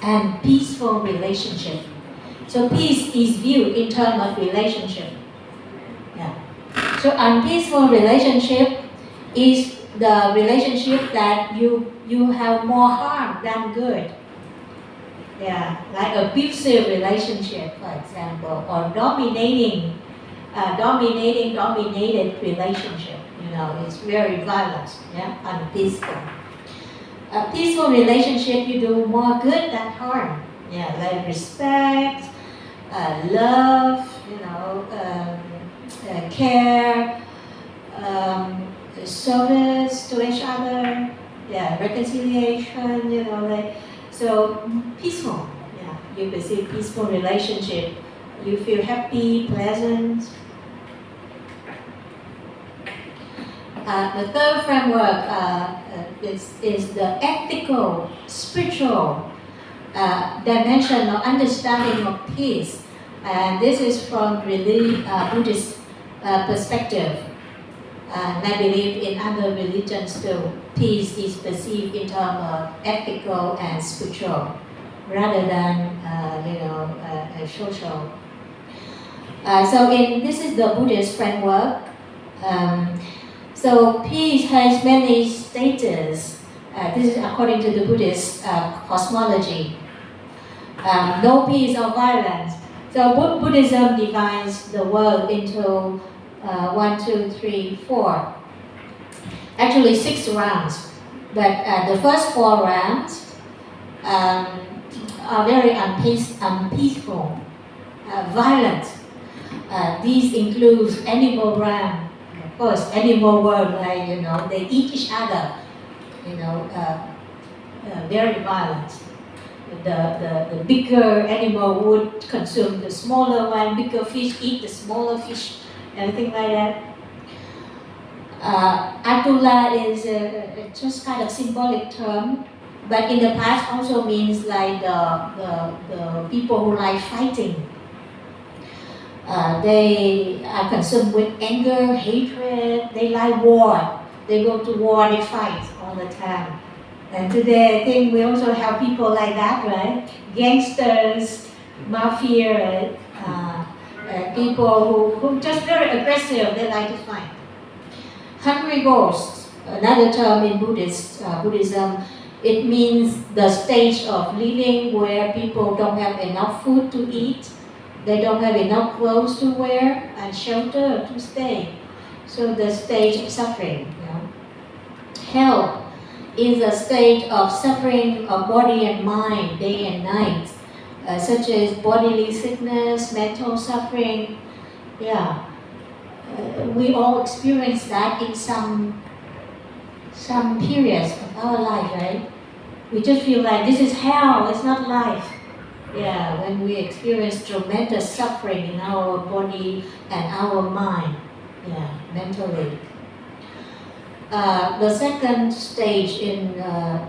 and peaceful relationship. So peace is viewed in terms of relationship. So unpeaceful relationship is the relationship that you have more harm than good. Like abusive relationship, for example, or dominated relationship. It's very violent, unpeaceful. A peaceful relationship, you do more good than harm. Like respect, love, care, service to each other, reconciliation, so peaceful. You perceive peaceful relationship. You feel happy, pleasant. The third framework is the ethical, spiritual dimension or understanding of peace. And this is from really Buddhist perspective. And I believe in other religions too, peace is perceived in terms of ethical and spiritual, rather than social. So this is the Buddhist framework. So peace has many stages. This is according to the Buddhist cosmology. No peace or violence. So Buddhism divides the world into 1, 2, 3, 4. Actually 6 rounds. But the first 4 rounds are very unpeaceful, violent. These include animal realm. Of course, animal world, like, they eat each other, very violent. The bigger animal would consume the smaller one, bigger fish eat the smaller fish, everything like that. Atula is just kind of symbolic term, but in the past also means like the people who like fighting. They are consumed with anger, hatred, they like war. They go to war, they fight all the time. And today I think we also have people like that, right? Gangsters, mafia, right? People who just very aggressive, they like to fight. Hungry ghosts, another term in Buddhism, it means the stage of living where people don't have enough food to eat, they don't have enough clothes to wear and shelter to stay. So the stage of suffering. Hell is a state of suffering of body and mind, day and night, such as bodily sickness, mental suffering. Yeah. We all experience that in some periods of our life, right? We just feel like this is hell, it's not life. Yeah, when we experience tremendous suffering in our body and our mind, yeah, mentally. The second stage in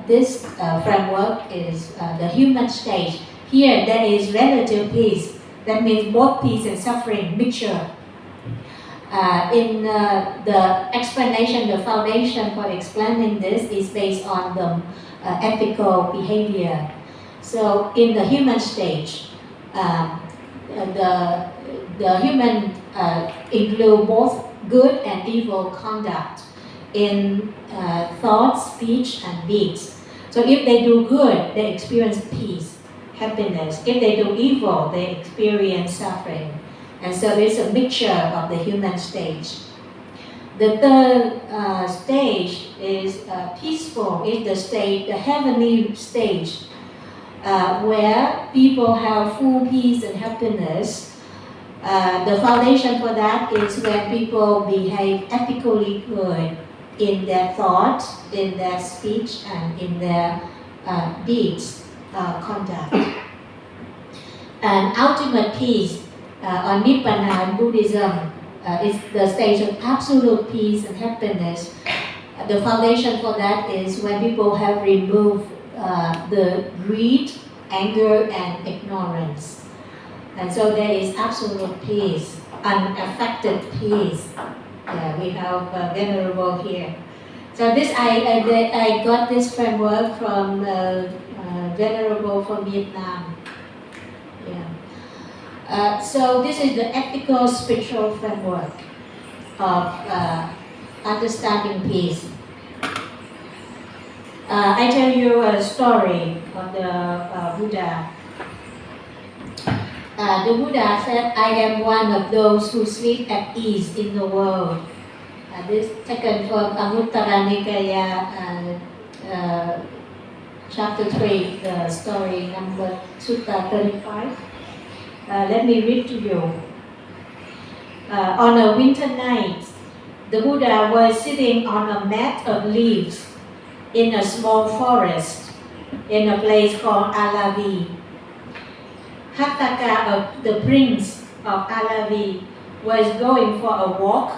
this framework is the human stage. Here, there is relative peace. That means both peace and suffering mixture. In the explanation, the foundation for explaining this is based on the ethical behavior. So in the human stage, the human include both good and evil conduct in thoughts, speech, and deeds. So if they do good, they experience peace, happiness. If they do evil, they experience suffering. And so there's a mixture of the human stage. The third stage is peaceful, is the heavenly stage, where people have full peace and happiness. The foundation for that is when people behave ethically good in their thoughts, in their speech, and in their deeds, conduct. And ultimate peace, or Nibbana in Buddhism, is the stage of absolute peace and happiness. The foundation for that is when people have removed the greed, anger, and ignorance. And so there is absolute peace, unaffected peace. Yeah, we have Venerable here. So this I got this framework from Venerable from Vietnam. Yeah. So this is the ethical spiritual framework of understanding peace. I tell you a story of the Buddha. The Buddha said, I am one of those who sleep at ease in the world. This taken from Anguttara Nikaya, chapter 3, the story number Sutta 35. Let me read to you. On a winter night, the Buddha was sitting on a mat of leaves in a small forest in a place called Alavi. Hattaka, the prince of Alavi, was going for a walk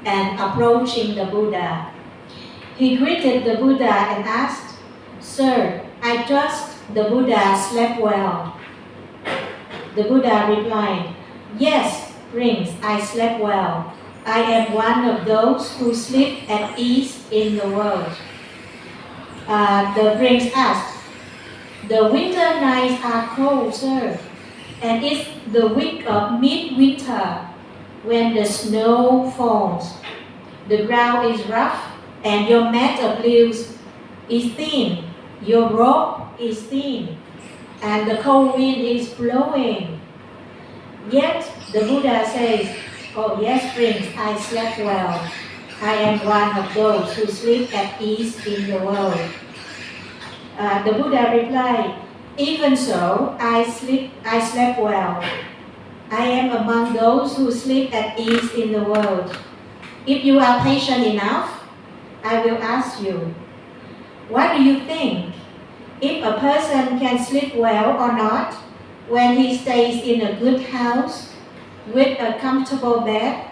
and approaching the Buddha. He greeted the Buddha and asked, Sir, I trust the Buddha slept well. The Buddha replied, Yes, Prince, I slept well. I am one of those who sleep at ease in the world. The prince asked, The winter nights are cold, sir, and it's the week of midwinter when the snow falls. The ground is rough and your mat of leaves is thin. Your robe is thin. and the cold wind is blowing. Yet the Buddha says, "Oh yes, Prince, I slept well. I am one of those who sleep at ease in the world." The Buddha replied, "Even so, I slept well. I am among those who sleep at ease in the world. If you are patient enough, I will ask you, what do you think? If a person can sleep well or not when he stays in a good house with a comfortable bed,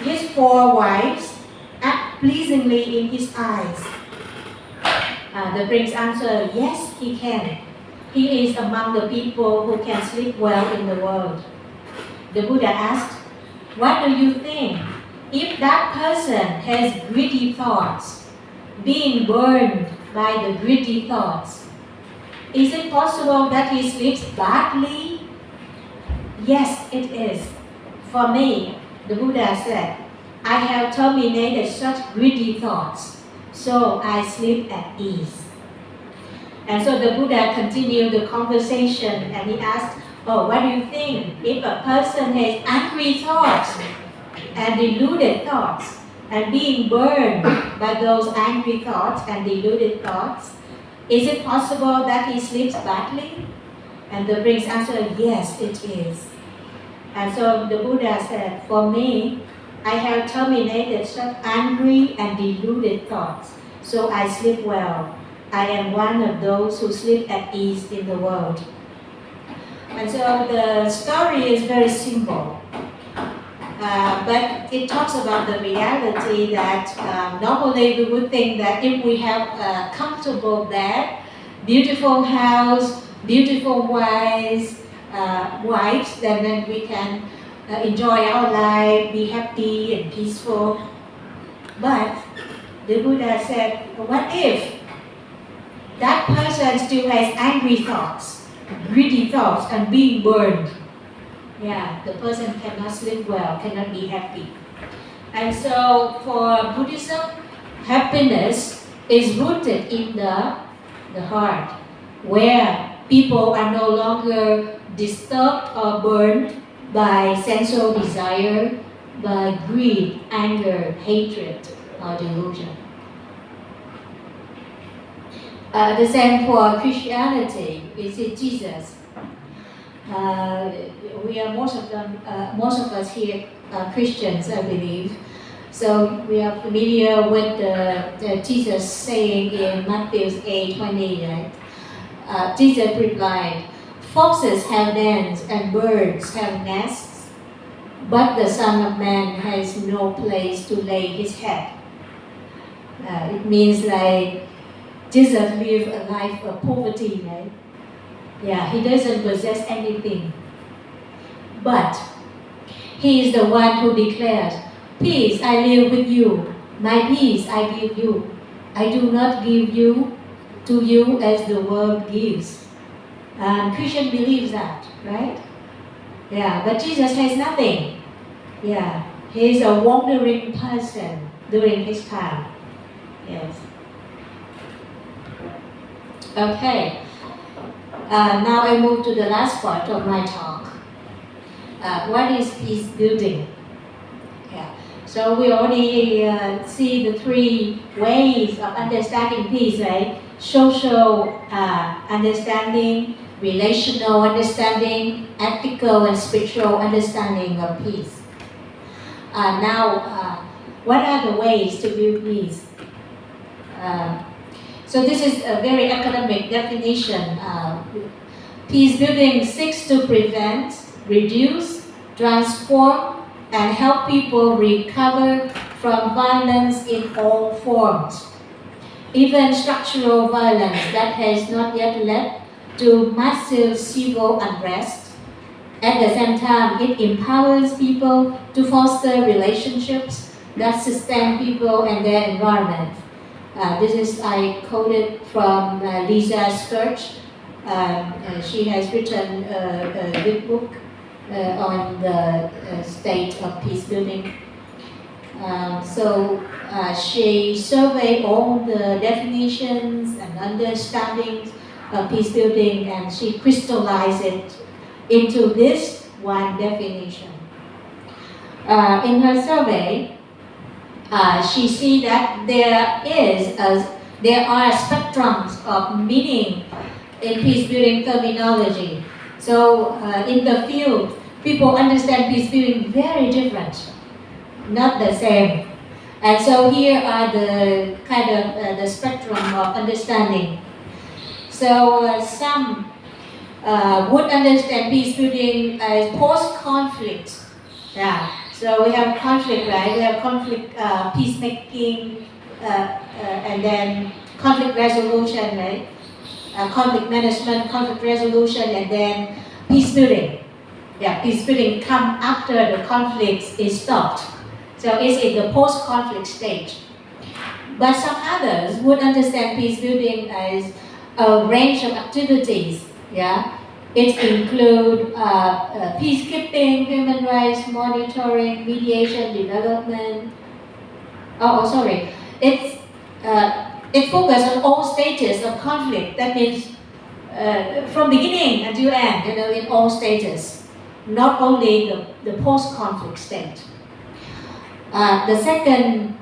his 4 wives act pleasingly in his eyes?" The prince answered, "Yes, he can. He is among the people who can sleep well in the world." The Buddha asked, "What do you think? If that person has greedy thoughts, being burned by the greedy thoughts, is it possible that he sleeps badly?" "Yes, it is. For me," the Buddha said, "I have terminated such greedy thoughts, so I sleep at ease." And so the Buddha continued the conversation and he asked, "Oh, what do you think? If a person has angry thoughts and deluded thoughts and being burned by those angry thoughts and deluded thoughts, is it possible that he sleeps badly?" And the prince answered, "Yes, it is." And so the Buddha said, "For me, I have terminated such angry and deluded thoughts, so I sleep well. I am one of those who sleep at ease in the world." And so the story is very simple. But it talks about the reality that normally we would think that if we have a comfortable bed, beautiful house, beautiful wives, then we can enjoy our life, be happy and peaceful. But the Buddha said, what if that person still has angry thoughts, greedy thoughts, and being burned? Yeah, the person cannot sleep well, cannot be happy. And so for Buddhism, happiness is rooted in the heart, where people are no longer disturbed or burned by sensual desire, by greed, anger, hatred, or delusion. The same for Christianity. We see Jesus. We are most of us here are Christians, I believe. So we are familiar with the Jesus saying in Matthew 8:20, right? Jesus replied, "Foxes have dens and birds have nests, but the Son of Man has no place to lay his head." It means like Jesus lived a life of poverty, right? Yeah, he doesn't possess anything. But he is the one who declares, "Peace I live with you, my peace I give you. I do not give you to you as the world gives." Christian believes that, right? Yeah, but Jesus has nothing. Yeah, he is a wandering person during his time. Yes. Okay. Now I move to the last part of my talk. What is peace building? Yeah. So we already see the 3 ways of understanding peace, right? Social understanding, relational understanding, ethical and spiritual understanding of peace. Now, what are the ways to build peace? So this is a very academic definition. Peace building seeks to prevent, reduce, transform, and help people recover from violence in all forms, even structural violence that has not yet led to massive civil unrest. At the same time, it empowers people to foster relationships that sustain people and their environment. This is, I quoted from Lisa Sturch. She has written a good book on the state of peace building. She surveyed all the definitions and understandings peace building, and she crystallized it into this one definition. In her survey, she see that there are spectrums of meaning in peace building terminology. So in the field, people understand peace building very different, not the same. And so here are the kind of the spectrum of understanding. So some would understand peace building as post-conflict. Yeah. So we have conflict, right? We have conflict, peacemaking, and then conflict resolution, right? Conflict management, conflict resolution, and then peace building. Yeah, peace building come after the conflict is stopped. So it's in the post-conflict stage. But some others would understand peace building as a range of activities. Yeah, it includes peacekeeping, human rights monitoring, mediation, development. It focuses on all stages of conflict. That means from beginning until end, in all stages, not only the post-conflict state. The second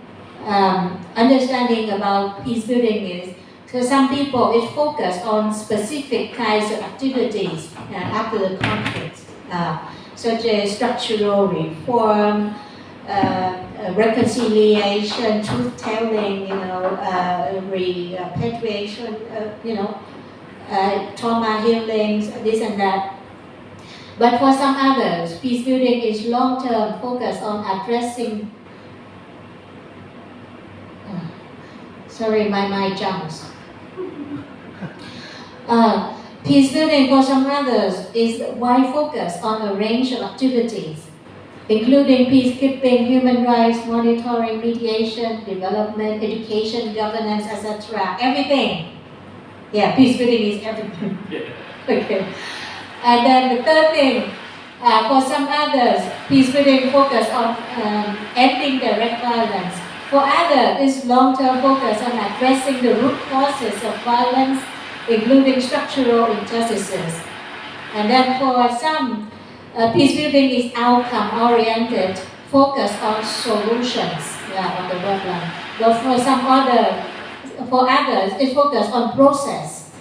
understanding about peace building is, so some people, it focus on specific kinds of activities after the conflict, such as structural reform, reconciliation, truth-telling, repatriation, trauma healings, this and that. But for some others, peace building is long-term focus on addressing. Sorry, my mind jumps. Peace building for some others is wide focus on a range of activities, including peacekeeping, human rights monitoring, mediation, development, education, governance, etc. Everything. Yeah, peace building is everything. Okay. And then the third thing, for some others, peace building focus on ending direct violence. For others, it's long-term focus on addressing the root causes of violence, including structural injustices. And then for some, peace building is outcome-oriented, focused on solutions, on the problem. But for others, it's focused on process,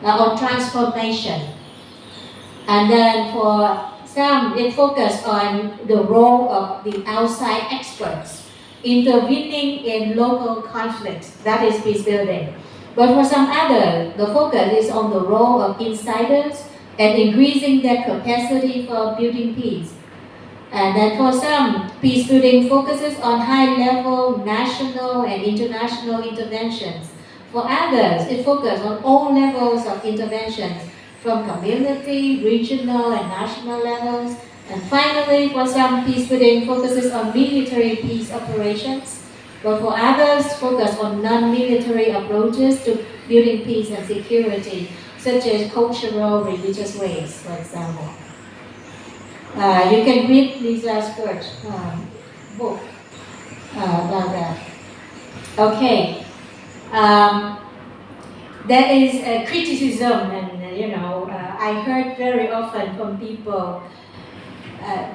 on transformation. And then for some, it focuses on the role of the outside experts, intervening in local conflicts. That is peace building. But for some others, the focus is on the role of insiders and increasing their capacity for building peace. And then for some, peace building focuses on high-level national and international interventions. For others, it focuses on all levels of interventions, from community, regional, and national levels. And finally, for some, peace building focuses on military peace operations, but for others, focus on non-military approaches to building peace and security, such as cultural, religious ways, for example. You can read Lisa's book about that. Okay. There is a criticism, and I heard very often from people.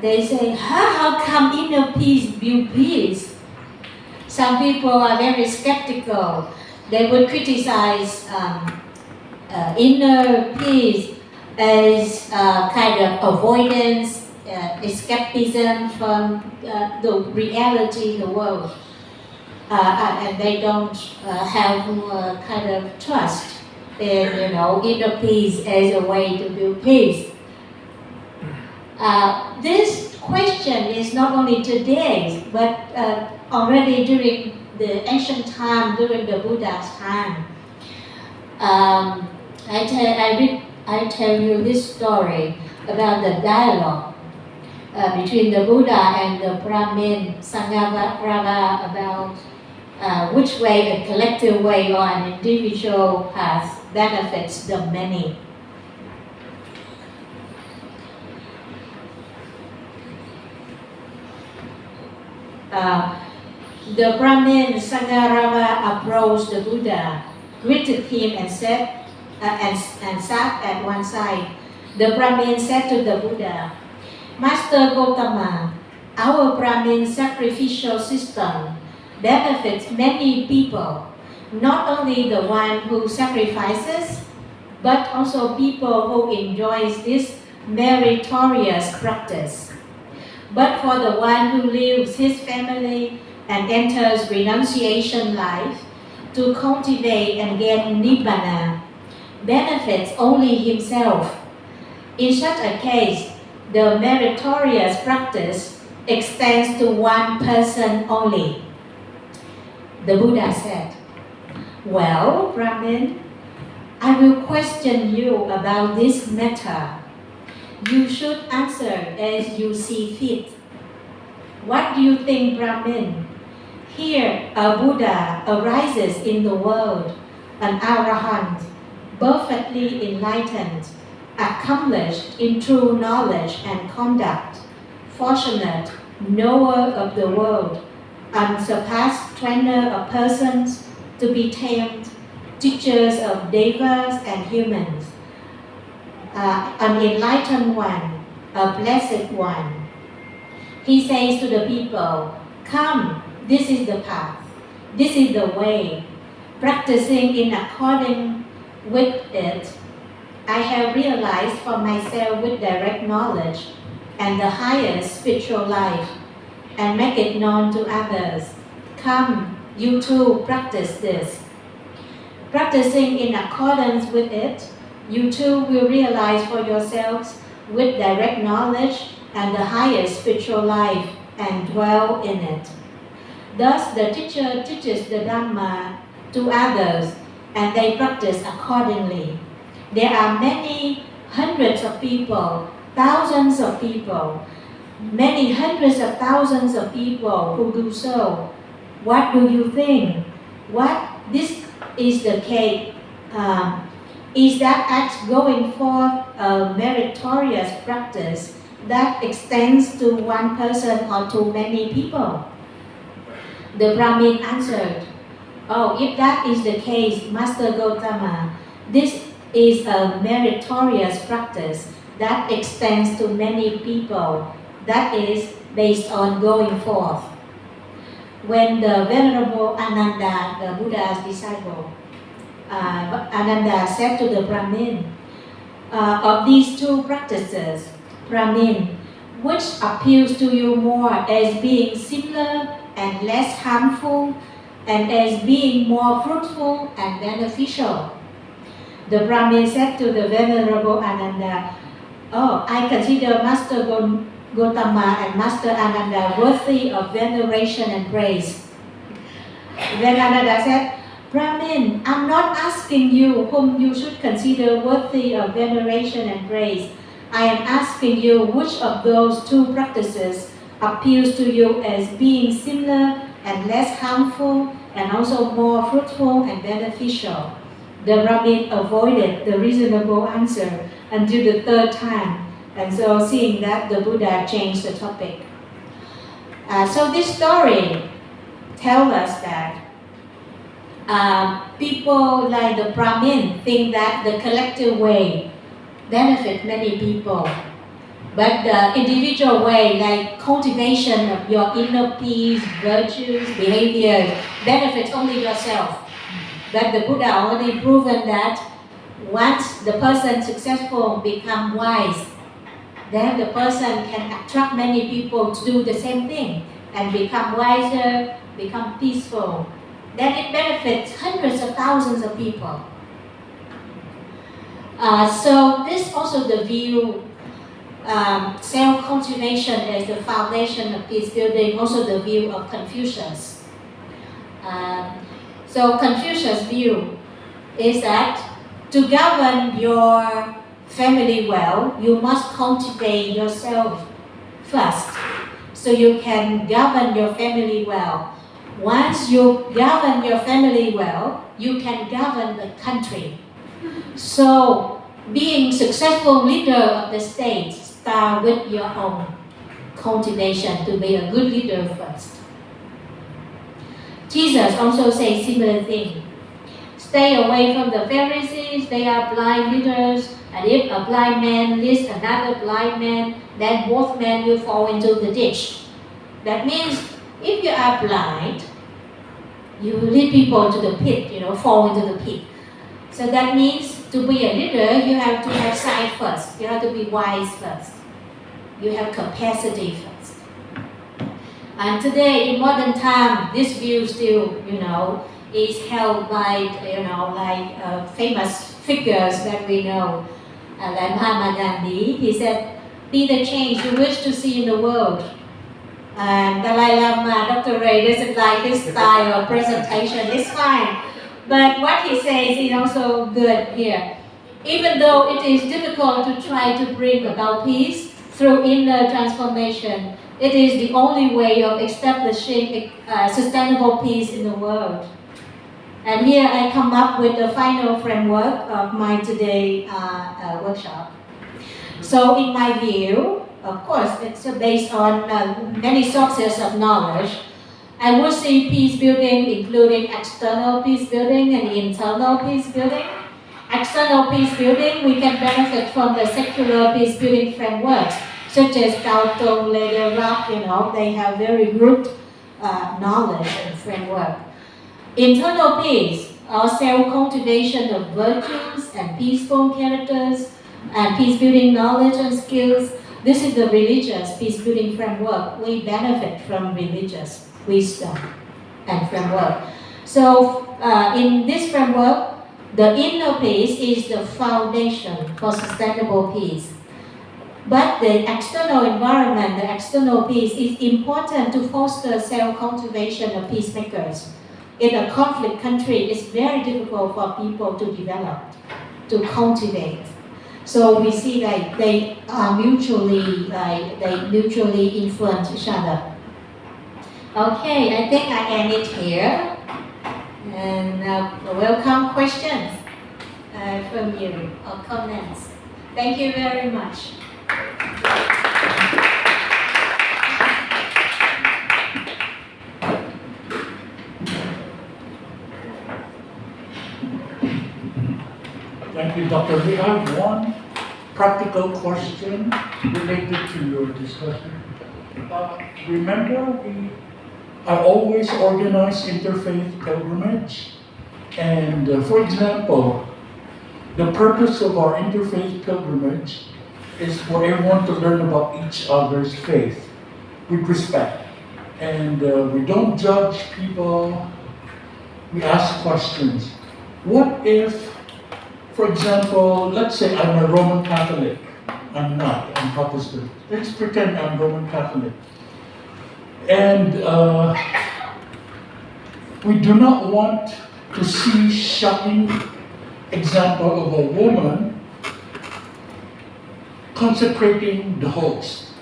They say, how come inner peace build peace? Some people are very skeptical. They would criticize inner peace as kind of avoidance, escapism from the reality in the world. And they don't have kind of trust in, inner peace as a way to build peace. This question is not only today's, but already during the ancient time, during the Buddha's time. I tell you this story about the dialogue between the Buddha and the Brahmin Sanghavarava about which way, a collective way or an individual path, benefits the many. The Brahmin Sanghavarava approached the Buddha, greeted him and said, and sat at one side. The Brahmin said to the Buddha, Master Gautama, our Brahmin sacrificial system benefits many people, not only the one who sacrifices, but also people who enjoys this meritorious practice. But for the one who leaves his family and enters renunciation life to cultivate and gain nibbana, benefits only himself. In such a case, the meritorious practice extends to one person only. The Buddha said, Well, Brahmin, I will question you about this matter. You should answer as you see fit. What do you think, Brahmin? Here, a Buddha arises in the world, an arahant, perfectly enlightened, accomplished in true knowledge and conduct, fortunate, knower of the world, unsurpassed trainer of persons to be tamed, teachers of devas and humans, an enlightened one, a blessed one. He says to the people, Come, this is the path, this is the way. Practicing in accordance with it, I have realized for myself with direct knowledge and the highest spiritual life, and make it known to others. Come, you too practice this. Practicing in accordance with it, you too will realize for yourselves with direct knowledge and the highest spiritual life and dwell in it. Thus the teacher teaches the Dhamma to others and they practice accordingly. There are many hundreds of people, thousands of people, many hundreds of thousands of people who do so. What do you think? What this is the case? Is that act going forth a meritorious practice that extends to one person or to many people? The Brahmin answered, Oh, if that is the case, Master Gautama, this is a meritorious practice that extends to many people, that is based on going forth. When the Venerable Ananda, the Buddha's disciple, Ananda said to the Brahmin, of these two practices, Brahmin, which appeals to you more as being similar and less harmful, and as being more fruitful and beneficial? The Brahmin said to the Venerable Ananda, Oh, I consider Master Gautama and Master Ananda worthy of veneration and praise. Then Ananda said, Brahmin, I'm not asking you whom you should consider worthy of veneration and praise. I am asking you which of those two practices appeals to you as being similar and less harmful and also more fruitful and beneficial. The Brahmin avoided the reasonable answer until the third time, and so seeing that, the Buddha changed the topic. So this story tells us that people like the Brahmin think that the collective way benefits many people, but the individual way, like cultivation of your inner peace, virtues, behavior, benefits only yourself. But the Buddha already proven that once the person successful become wise, then the person can attract many people to do the same thing and become wiser, become peaceful. Then it benefits hundreds of thousands of people. So this also the view, self-cultivation as the foundation of peacebuilding, also the view of Confucius. So Confucius' view is that to govern your family well, you must cultivate yourself first, so you can govern your family well. Once you govern your family well, you can govern the country. So being successful leader of the state start with your own cultivation to be a good leader first. Jesus also says similar thing. Stay away from the Pharisees, they are blind leaders, and if a blind man leads another blind man, then both men will fall into the ditch. That means if you are blind, you lead people to the pit, fall into the pit. So that means to be a leader, you have to have sight first. You have to be wise first. You have capacity first. And today, in modern time, this view still, is held by, famous figures that we know, like Mahatma Gandhi. He said, "Be the change you wish to see in the world." And Dalai Lama, Dr. Rey doesn't like his style of presentation. It's fine. But what he says is also good here. Even though it is difficult to try to bring about peace through inner transformation, it is the only way of establishing sustainable peace in the world. And here I come up with the final framework of my today workshop. So in my view, of course, it's based on many sources of knowledge. I would see peace building including external peace building and internal peace building. External peace building, we can benefit from the secular peace building frameworks, such as Cao Tong, Leder Rock, they have very good knowledge and framework. Internal peace, or self-cultivation of virtues and peaceful characters, and peace-building knowledge and skills. This is the religious peace-building framework. We benefit from religious wisdom and framework. So in this framework, the inner peace is the foundation for sustainable peace. But the external environment, the external peace, is important to foster self-cultivation of peacemakers. In a conflict country, it's very difficult for people to develop, to cultivate. So we see that they mutually influence each other. Okay, I think I end it here. And welcome questions from you or comments. Thank you very much. Thank you, Dr. Lee. I have one practical question related to your discussion. Remember, I always organize interfaith pilgrimage, and for example, the purpose of our interfaith pilgrimage is for everyone to learn about each other's faith with respect. And we don't judge people, we ask questions. What if, for example, let's say I'm a Roman Catholic. I'm not, I'm Protestant. Let's pretend I'm Roman Catholic. And we do not want to see shocking example of a woman consecrating the host.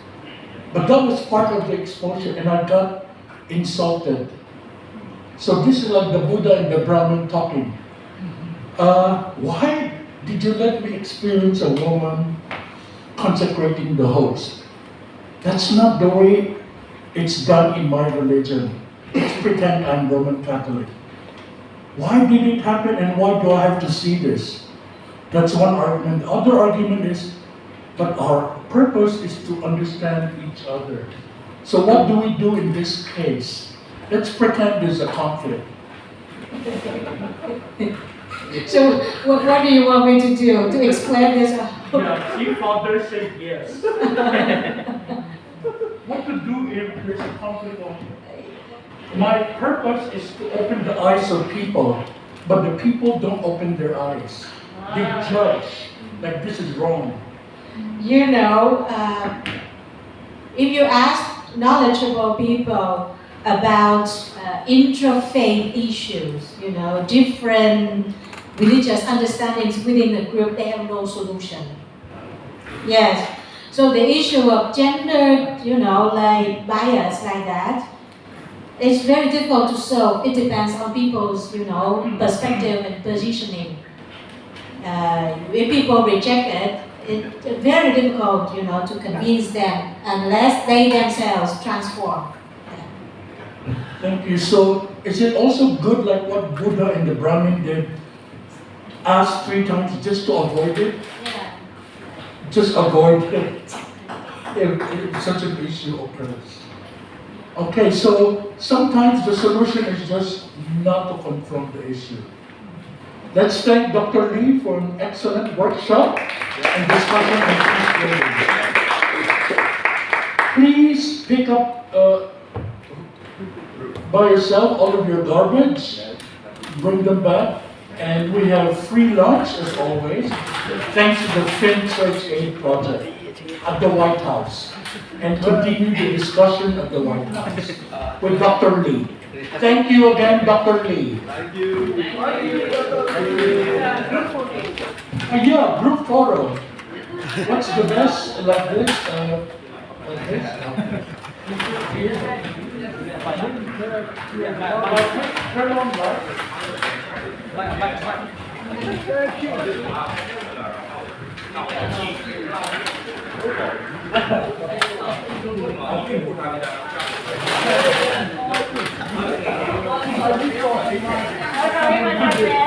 But that was part of the exposure, and I got insulted. So this is like the Buddha and the Brahmin talking. Why did you let me experience a woman consecrating the host? That's not the way it's done in my religion. Let's pretend I'm Roman Catholic. Why did it happen, and why do I have to see this? That's one argument. The other argument is, but our purpose is to understand each other. So what do we do in this case? Let's pretend there's a conflict. So what do you want me to do? To explain this? Yeah, you father said yes. What to do if there's a conflict? My purpose is to open the eyes of people, but the people don't open their eyes. They judge, like this is wrong. If you ask knowledgeable people about intra-faith issues, different religious understandings within the group, they have no solution. Yes. So the issue of gender, like bias like that, it's very difficult to solve. It depends on people's, perspective and positioning. If people reject it, it's very difficult, to convince them unless they themselves transform. Thank you. So is it also good like what Buddha and the Brahmin did? ask 3 times just to avoid it? Yeah. Just avoid it if such an issue occurs. Okay, so sometimes the solution is just not to confront the issue. Let's thank Dr. Lee for an excellent workshop and discussion on peacebuilding. Please pick up by yourself all of your garbage, bring them back, and we have free lunch as always, thanks to the Fin Church Aid Project at the White House, and continue the discussion at the White House with Dr. Lee. Thank you again, Dr. Lee. Thank you. Yeah, group photo. What's the best like this? Like this? Here. Turn on light. Sorry, my friend.